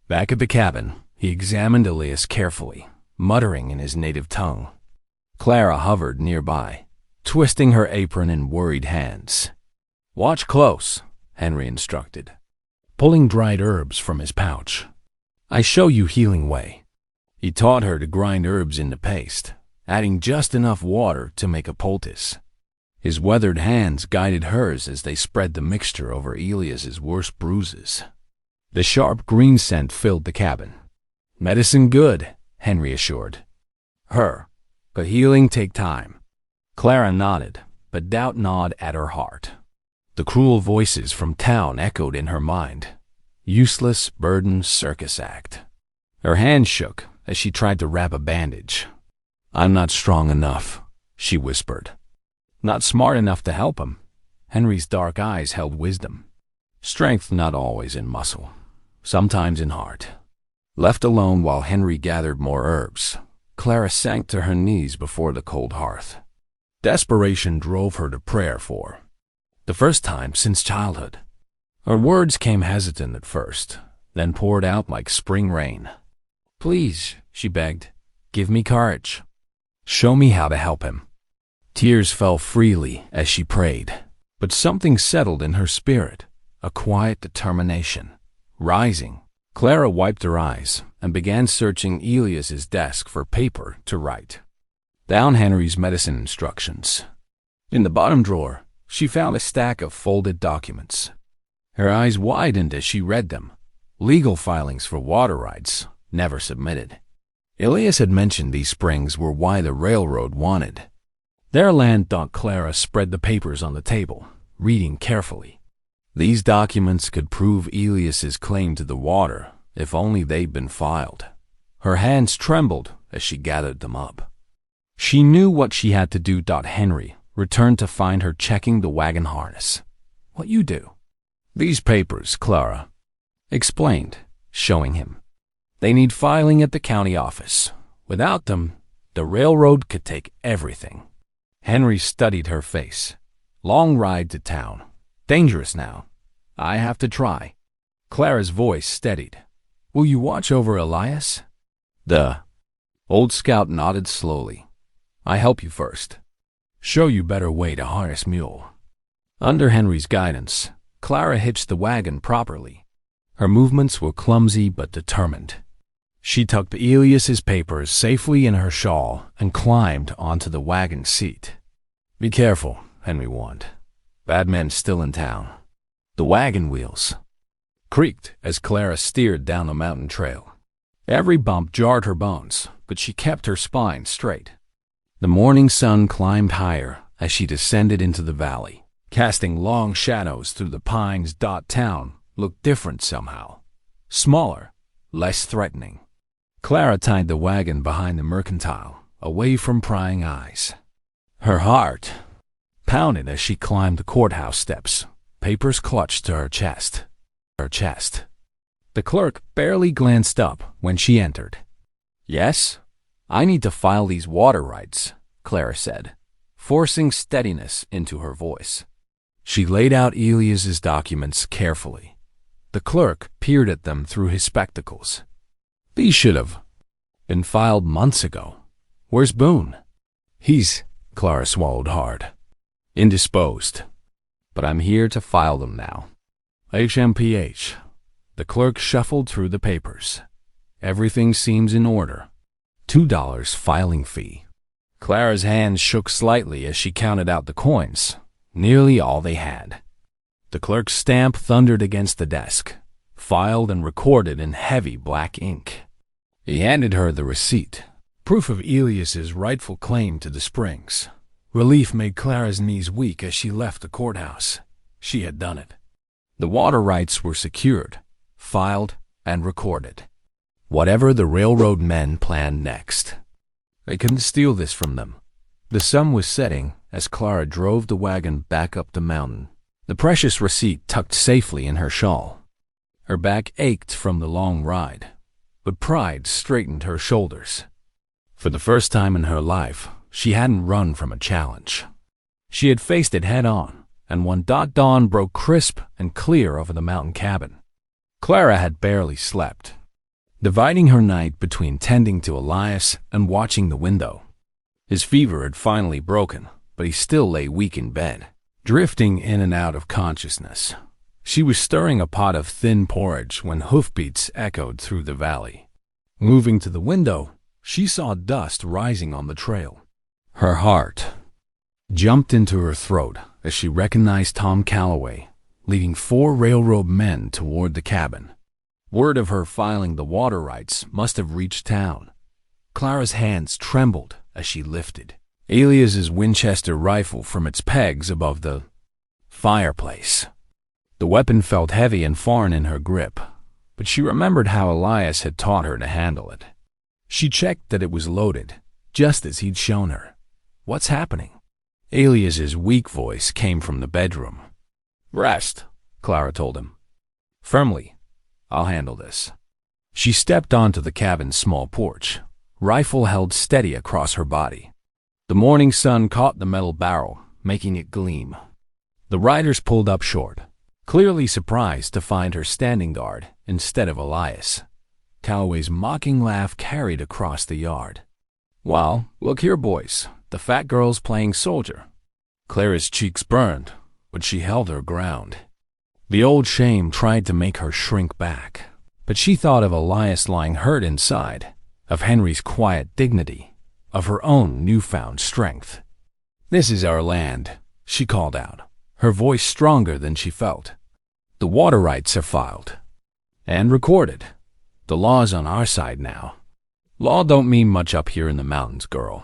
Back at the cabin, he examined Elias carefully, muttering in his native tongue. Clara hovered nearby, twisting her apron in worried hands. "Watch close," Henry instructed, pulling dried herbs from his pouch. "I show you healing way." He taught her to grind herbs into paste, adding just enough water to make a poultice. His weathered hands guided hers as they spread the mixture over Elias's worst bruises. The sharp green scent filled the cabin. "Medicine good," Henry assured her. But healing take time. Clara nodded, but doubt gnawed at her heart. The cruel voices from town echoed in her mind. Useless burden circus act. Her hand shook as she tried to wrap a bandage. I'm not strong enough, she whispered. Not smart enough to help him. Henry's dark eyes held wisdom. Strength not always in muscle, sometimes in heart. Left alone while Henry gathered more herbs, Clara sank to her knees before the cold hearth. Desperation drove her to prayer for the first time since childhood. Her words came hesitant at first, then poured out like spring rain. Please, she begged, give me courage. Show me how to help him. Tears fell freely as she prayed, but something settled in her spirit, a quiet determination. Rising, Clara wiped her eyes and began searching Elias's desk for paper to write down Henry's medicine instructions. In the bottom drawer, she found a stack of folded documents. Her eyes widened as she read them. Legal filings for water rights, never submitted. Elias had mentioned these springs were why the railroad wanted their land. Clara spread the papers on the table, reading carefully. These documents could prove Elias's claim to the water if only they'd been filed. Her hands trembled as she gathered them up. She knew what she had to do. Henry returned to find her checking the wagon harness. What you do? These papers, Clara explained, showing him. They need filing at the county office. Without them, the railroad could take everything. Henry studied her face. Long ride to town. Dangerous now. I have to try. Clara's voice steadied. Will you watch over Elias? The old scout nodded slowly. I help you first. Show you better way to harness mule. Under Henry's guidance, Clara hitched the wagon properly. Her movements were clumsy but determined. She tucked Elias's papers safely in her shawl and climbed onto the wagon seat. Be careful, Henry warned. Bad men still in town. The wagon wheels creaked as Clara steered down the mountain trail. Every bump jarred her bones, but she kept her spine straight. The morning sun climbed higher as she descended into the valley, casting long shadows through the pines. Town looked different somehow. Smaller, less threatening. Clara tied the wagon behind the mercantile, away from prying eyes. Her heart pounded as she climbed the courthouse steps, papers clutched to her chest. The clerk barely glanced up when she entered. Yes? I need to file these water rights, Clara said, forcing steadiness into her voice. She laid out Elias's documents carefully. The clerk peered at them through his spectacles. These should have been filed months ago. Where's Boone? Clara swallowed hard. Indisposed. But I'm here to file them now. HMPH. The clerk shuffled through the papers. Everything seems in order. $2 filing fee. Clara's hands shook slightly as she counted out the coins, nearly all they had. The clerk's stamp thundered against the desk, filed and recorded in heavy black ink. He handed her the receipt, proof of Elias's rightful claim to the springs. Relief made Clara's knees weak as she left the courthouse. She had done it. The water rights were secured, filed, and recorded. Whatever the railroad men planned next, they couldn't steal this from them. The sun was setting as Clara drove the wagon back up the mountain, the precious receipt tucked safely in her shawl. Her back ached from the long ride, but pride straightened her shoulders. For the first time in her life, she hadn't run from a challenge. She had faced it head-on, and when dawn broke crisp and clear over the mountain cabin, Clara had barely slept, dividing her night between tending to Elias and watching the window. His fever had finally broken, but he still lay weak in bed, drifting in and out of consciousness. She was stirring a pot of thin porridge when hoofbeats echoed through the valley. Moving to the window, she saw dust rising on the trail. Her heart jumped into her throat as she recognized Tom Calloway leading 4 railroad men toward the cabin. Word of her filing the water rights must have reached town. Clara's hands trembled as she lifted Elias's Winchester rifle from its pegs above the fireplace. The weapon felt heavy and foreign in her grip, but she remembered how Elias had taught her to handle it. She checked that it was loaded, just as he'd shown her. "What's happening?" Elias's weak voice came from the bedroom. "Rest," Clara told him. Firmly, "I'll handle this." She stepped onto the cabin's small porch, rifle held steady across her body. The morning sun caught the metal barrel, making it gleam. The riders pulled up short, clearly surprised to find her standing guard instead of Elias. Calloway's mocking laugh carried across the yard. "Well, look here, boys, the fat girl's playing soldier." Clara's cheeks burned, but she held her ground. The old shame tried to make her shrink back, but she thought of Elias lying hurt inside, of Henry's quiet dignity, of her own newfound strength. "This is our land," she called out, her voice stronger than she felt. "The water rights are filed and recorded. The law's on our side now." "Law don't mean much up here in the mountains, girl,"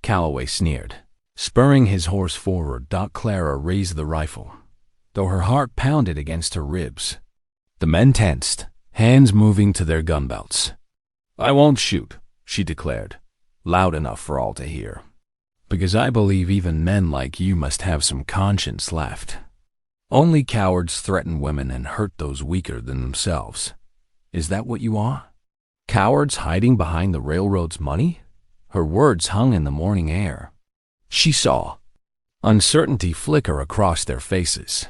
Calloway sneered. Spurring his horse forward, Clara raised the rifle, though her heart pounded against her ribs. The men tensed, hands moving to their gun belts. "I won't shoot," she declared, loud enough for all to hear, "because I believe even men like you must have some conscience left. Only cowards threaten women and hurt those weaker than themselves. Is that what you are? Cowards hiding behind the railroad's money?" Her words hung in the morning air. She saw uncertainty flicker across their faces.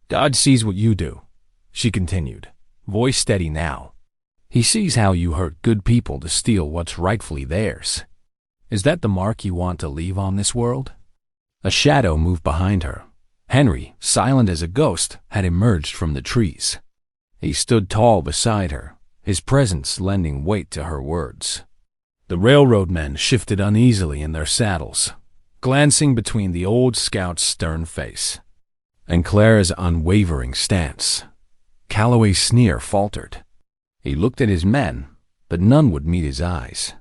"God sees what you do," she continued, voice steady now. "He sees how you hurt good people to steal what's rightfully theirs. Is that the mark you want to leave on this world?" A shadow moved behind her. Henry, silent as a ghost, had emerged from the trees. He stood tall beside her, his presence lending weight to her words. The railroad men shifted uneasily in their saddles, glancing between the old scout's stern face and Clara's unwavering stance. Calloway's sneer faltered. He looked at his men, but none would meet his eyes.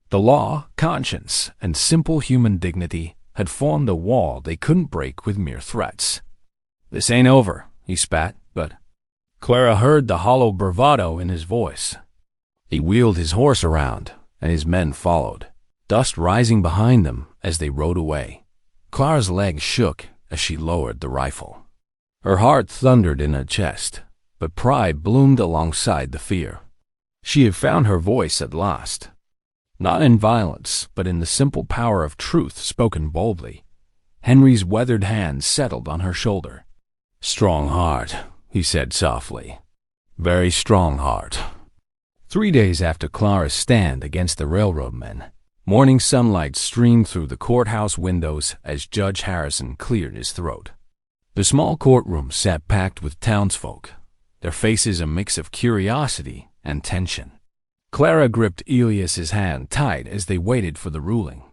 The law, conscience, and simple human dignity had formed a wall they couldn't break with mere threats. "This ain't over," he spat, but Clara heard the hollow bravado in his voice. He wheeled his horse around, and his men followed, dust rising behind them as they rode away. Clara's legs shook as she lowered the rifle. Her heart thundered in her chest, but pride bloomed alongside the fear. She had found her voice at last, not in violence, but in the simple power of truth spoken boldly. Henry's weathered hand settled on her shoulder. "Strong heart," he said softly. "Very strong heart." 3 days after Clara's stand against the railroad men, morning sunlight streamed through the courthouse windows as Judge Harrison cleared his throat. The small courtroom sat packed with townsfolk, their faces a mix of curiosity and tension. Clara gripped Elias's hand tight as they waited for the ruling.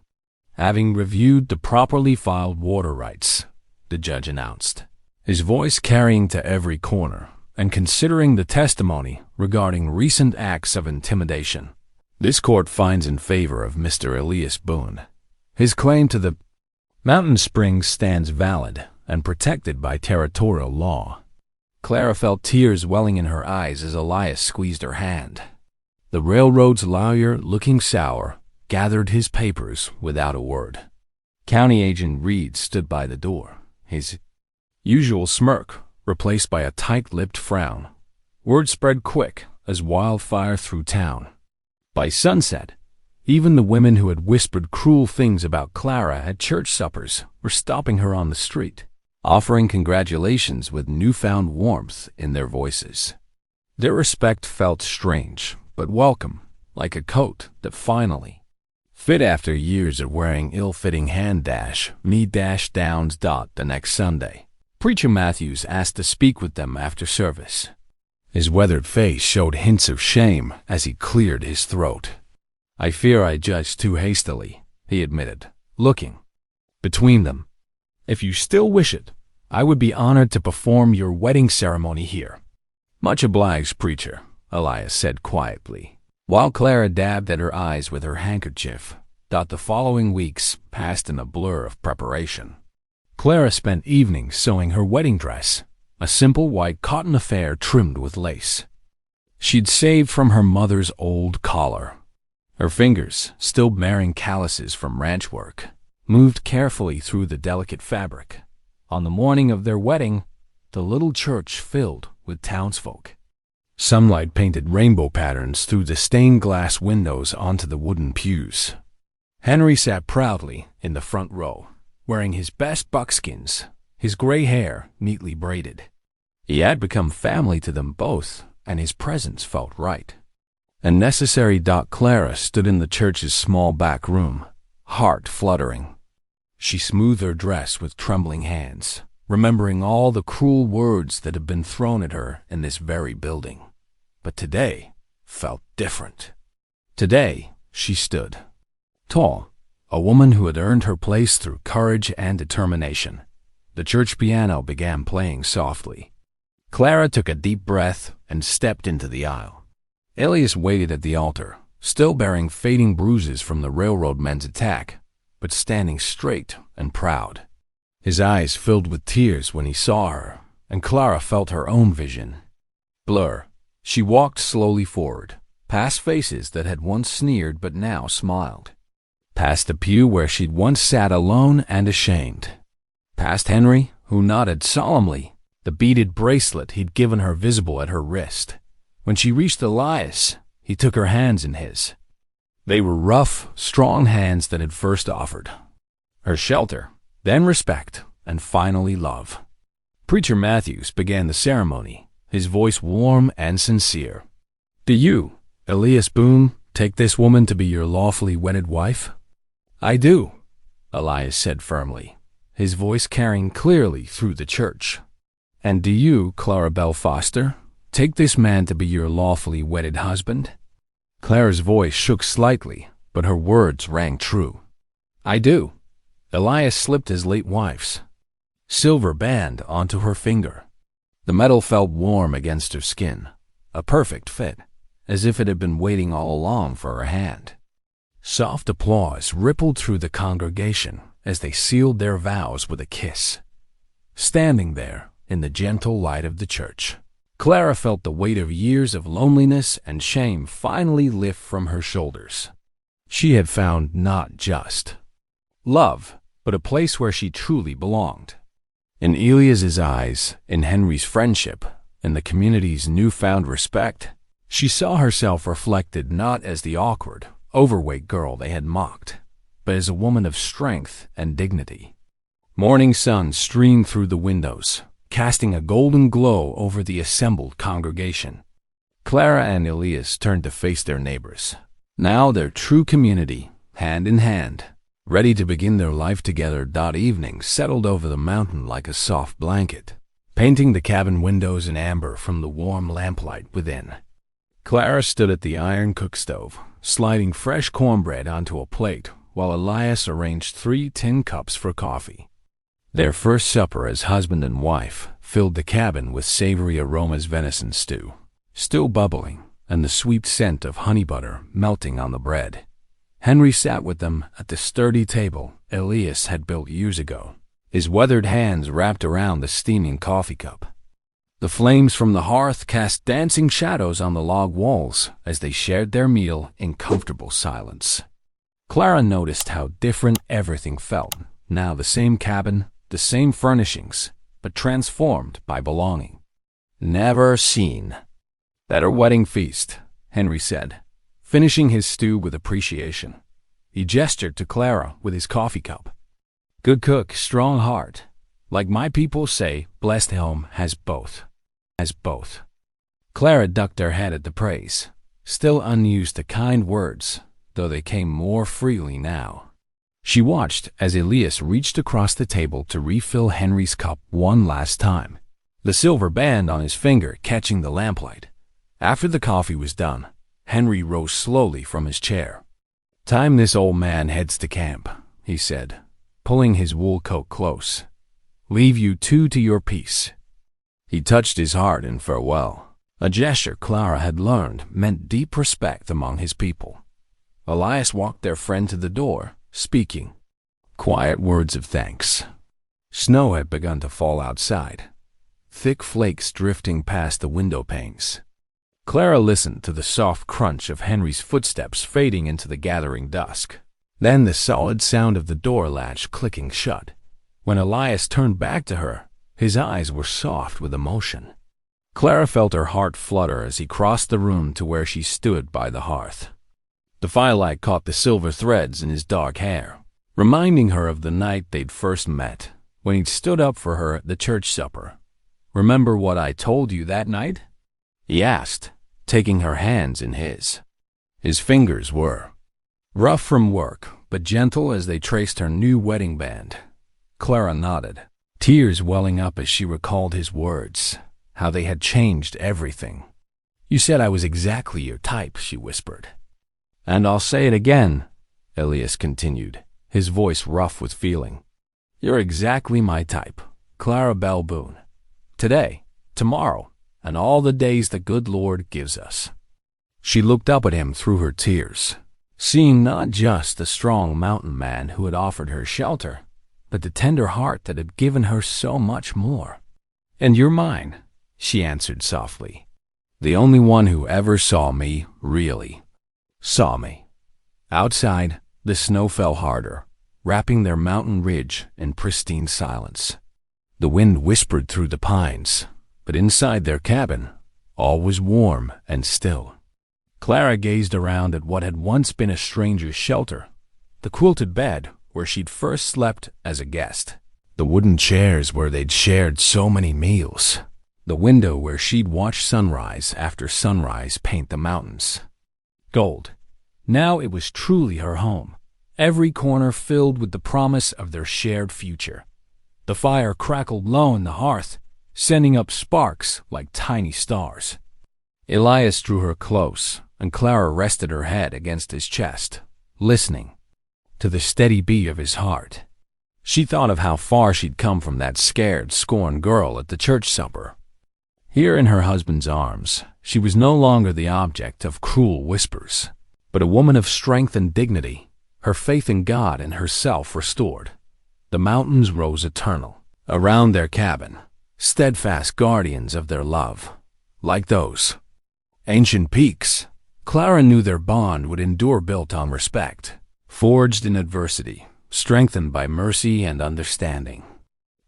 "Having reviewed the properly filed water rights," the judge announced, his voice carrying to every corner, "and considering the testimony regarding recent acts of intimidation, this court finds in favor of Mr. Elias Boone. His claim to the Mountain Springs stands valid and protected by territorial law." Clara felt tears welling in her eyes as Elias squeezed her hand. The railroad's lawyer, looking sour, gathered his papers without a word. County Agent Reed stood by the door, his usual smirk replaced by a tight-lipped frown. Word spread quick as wildfire through town. By sunset, even the women who had whispered cruel things about Clara at church suppers were stopping her on the street, offering congratulations with newfound warmth in their voices. Their respect felt strange, but welcome, like a coat that finally fit after years of wearing ill-fitting me-downs. The next Sunday, Preacher Matthews asked to speak with them after service. His weathered face showed hints of shame as he cleared his throat. "I fear I judged too hastily," he admitted, looking between them. "If you still wish it, I would be honored to perform your wedding ceremony here." "Much obliged, preacher," Elias said quietly. While Clara dabbed at her eyes with her handkerchief, the following weeks passed in a blur of preparation. Clara spent evenings sewing her wedding dress, a simple white cotton affair trimmed with lace. She'd saved from her mother's old collar. Her fingers, still bearing calluses from ranch work, moved carefully through the delicate fabric. On the morning of their wedding, the little church filled with townsfolk. Sunlight painted rainbow patterns through the stained glass windows onto the wooden pews. Henry sat proudly in the front row, wearing his best buckskins, his gray hair neatly braided. He had become family to them both, and his presence felt right. A necessary Clara stood in the church's small back room, heart fluttering. She smoothed her dress with trembling hands, remembering all the cruel words that had been thrown at her in this very building. But today felt different. Today she stood, tall, a woman who had earned her place through courage and determination. The church piano began playing softly. Clara took a deep breath and stepped into the aisle. Elias waited at the altar, still bearing fading bruises from the railroad men's attack, but standing straight and proud. His eyes filled with tears when he saw her, and Clara felt her own vision. Blur. She walked slowly forward, past faces that had once sneered but now smiled. Past the pew where she'd once sat alone and ashamed. Past Henry, who nodded solemnly, the beaded bracelet he'd given her visible at her wrist. When she reached Elias, he took her hands in his. They were rough, strong hands that had first offered her shelter, then respect, and finally love. Preacher Matthews began the ceremony, his voice warm and sincere. "Do you, Elias Boone, take this woman to be your lawfully wedded wife?" "I do," Elias said firmly, his voice carrying clearly through the church. "And do you, Clara Belle Foster, take this man to be your lawfully wedded husband?" Clara's voice shook slightly, but her words rang true. "I do." Elias slipped his late wife's silver band onto her finger. The metal felt warm against her skin, a perfect fit, as if it had been waiting all along for her hand. Soft applause rippled through the congregation as they sealed their vows with a kiss. Standing there in the gentle light of the church, Clara felt the weight of years of loneliness and shame finally lift from her shoulders. She had found not just love, but a place where she truly belonged. In Elias's eyes, in Henry's friendship, in the community's newfound respect, she saw herself reflected not as the awkward, overweight girl they had mocked, but as a woman of strength and dignity. Morning sun streamed through the windows, casting a golden glow over the assembled congregation. Clara and Elias turned to face their neighbors, now their true community, hand in hand, ready to begin their life together. Evening settled over the mountain like a soft blanket, painting the cabin windows in amber from the warm lamplight within. Clara stood at the iron cook stove, sliding fresh cornbread onto a plate, while Elias arranged 3 tin cups for coffee. Their first supper as husband and wife filled the cabin with savory aromas, venison stew, still bubbling, and the sweet scent of honey butter melting on the bread. Henry sat with them at the sturdy table Elias had built years ago, his weathered hands wrapped around the steaming coffee cup. The flames from the hearth cast dancing shadows on the log walls as they shared their meal in comfortable silence. Clara noticed how different everything felt. Now the same cabin, the same furnishings, but transformed by belonging. "Never seen better wedding feast," Henry said, finishing his stew with appreciation. He gestured to Clara with his coffee cup. "Good cook, strong heart. Like my people say, blessed home has both. Clara ducked her head at the praise, still unused to kind words, though they came more freely now. She watched as Elias reached across the table to refill Henry's cup one last time, the silver band on his finger catching the lamplight. After the coffee was done, Henry rose slowly from his chair. "Time this old man heads to camp," he said, pulling his wool coat close. "Leave you two to your peace." He touched his heart in farewell. A gesture Clara had learned meant deep respect among his people. Elias walked their friend to the door, speaking quiet words of thanks. Snow had begun to fall outside, thick flakes drifting past the window panes. Clara listened to the soft crunch of Henry's footsteps fading into the gathering dusk. Then the solid sound of the door latch clicking shut. When Elias turned back to her, his eyes were soft with emotion. Clara felt her heart flutter as he crossed the room to where she stood by the hearth. The firelight caught the silver threads in his dark hair, reminding her of the night they'd first met, when he'd stood up for her at the church supper. "Remember what I told you that night?" he asked, taking her hands in his. His fingers were rough from work, but gentle as they traced her new wedding band. Clara nodded, tears welling up as she recalled his words, how they had changed everything. "You said I was exactly your type," she whispered. "And I'll say it again," Elias continued, his voice rough with feeling. "You're exactly my type, Clara Belle Boone. Today, tomorrow, and all the days the good Lord gives us." She looked up at him through her tears, seeing not just the strong mountain man who had offered her shelter, but the tender heart that had given her so much more. "And you're mine," she answered softly. "The only one who ever saw me, really saw me." Outside, the snow fell harder, wrapping their mountain ridge in pristine silence. The wind whispered through the pines, but inside their cabin, all was warm and still. Clara gazed around at what had once been a stranger's shelter, the quilted bed where she'd first slept as a guest, the wooden chairs where they'd shared so many meals, the window where she'd watched sunrise after sunrise paint the mountains gold. Now it was truly her home, every corner filled with the promise of their shared future. The fire crackled low in the hearth, sending up sparks like tiny stars. Elias drew her close, and Clara rested her head against his chest, listening to the steady beat of his heart. She thought of how far she'd come from that scared, scorned girl at the church supper. Here in her husband's arms, she was no longer the object of cruel whispers, but a woman of strength and dignity, her faith in God and herself restored. The mountains rose eternal around their cabin, steadfast guardians of their love. Like those ancient peaks, Clara knew their bond would endure, built on respect, forged in adversity, strengthened by mercy and understanding.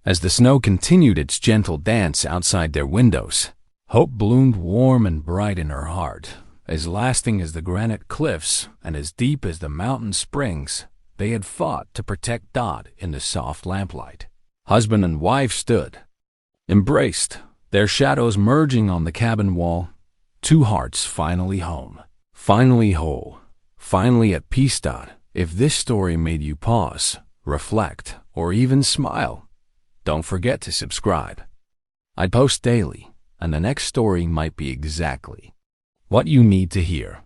As the snow continued its gentle dance outside their windows, hope bloomed warm and bright in her heart, as lasting as the granite cliffs and as deep as the mountain springs. They had fought to protect Dot in the soft lamplight. Husband and wife stood, embraced, their shadows merging on the cabin wall. Two hearts finally home, finally whole, finally at peace. Dot, if this story made you pause, reflect, or even smile, don't forget to subscribe. I post daily, and the next story might be exactly what you need to hear.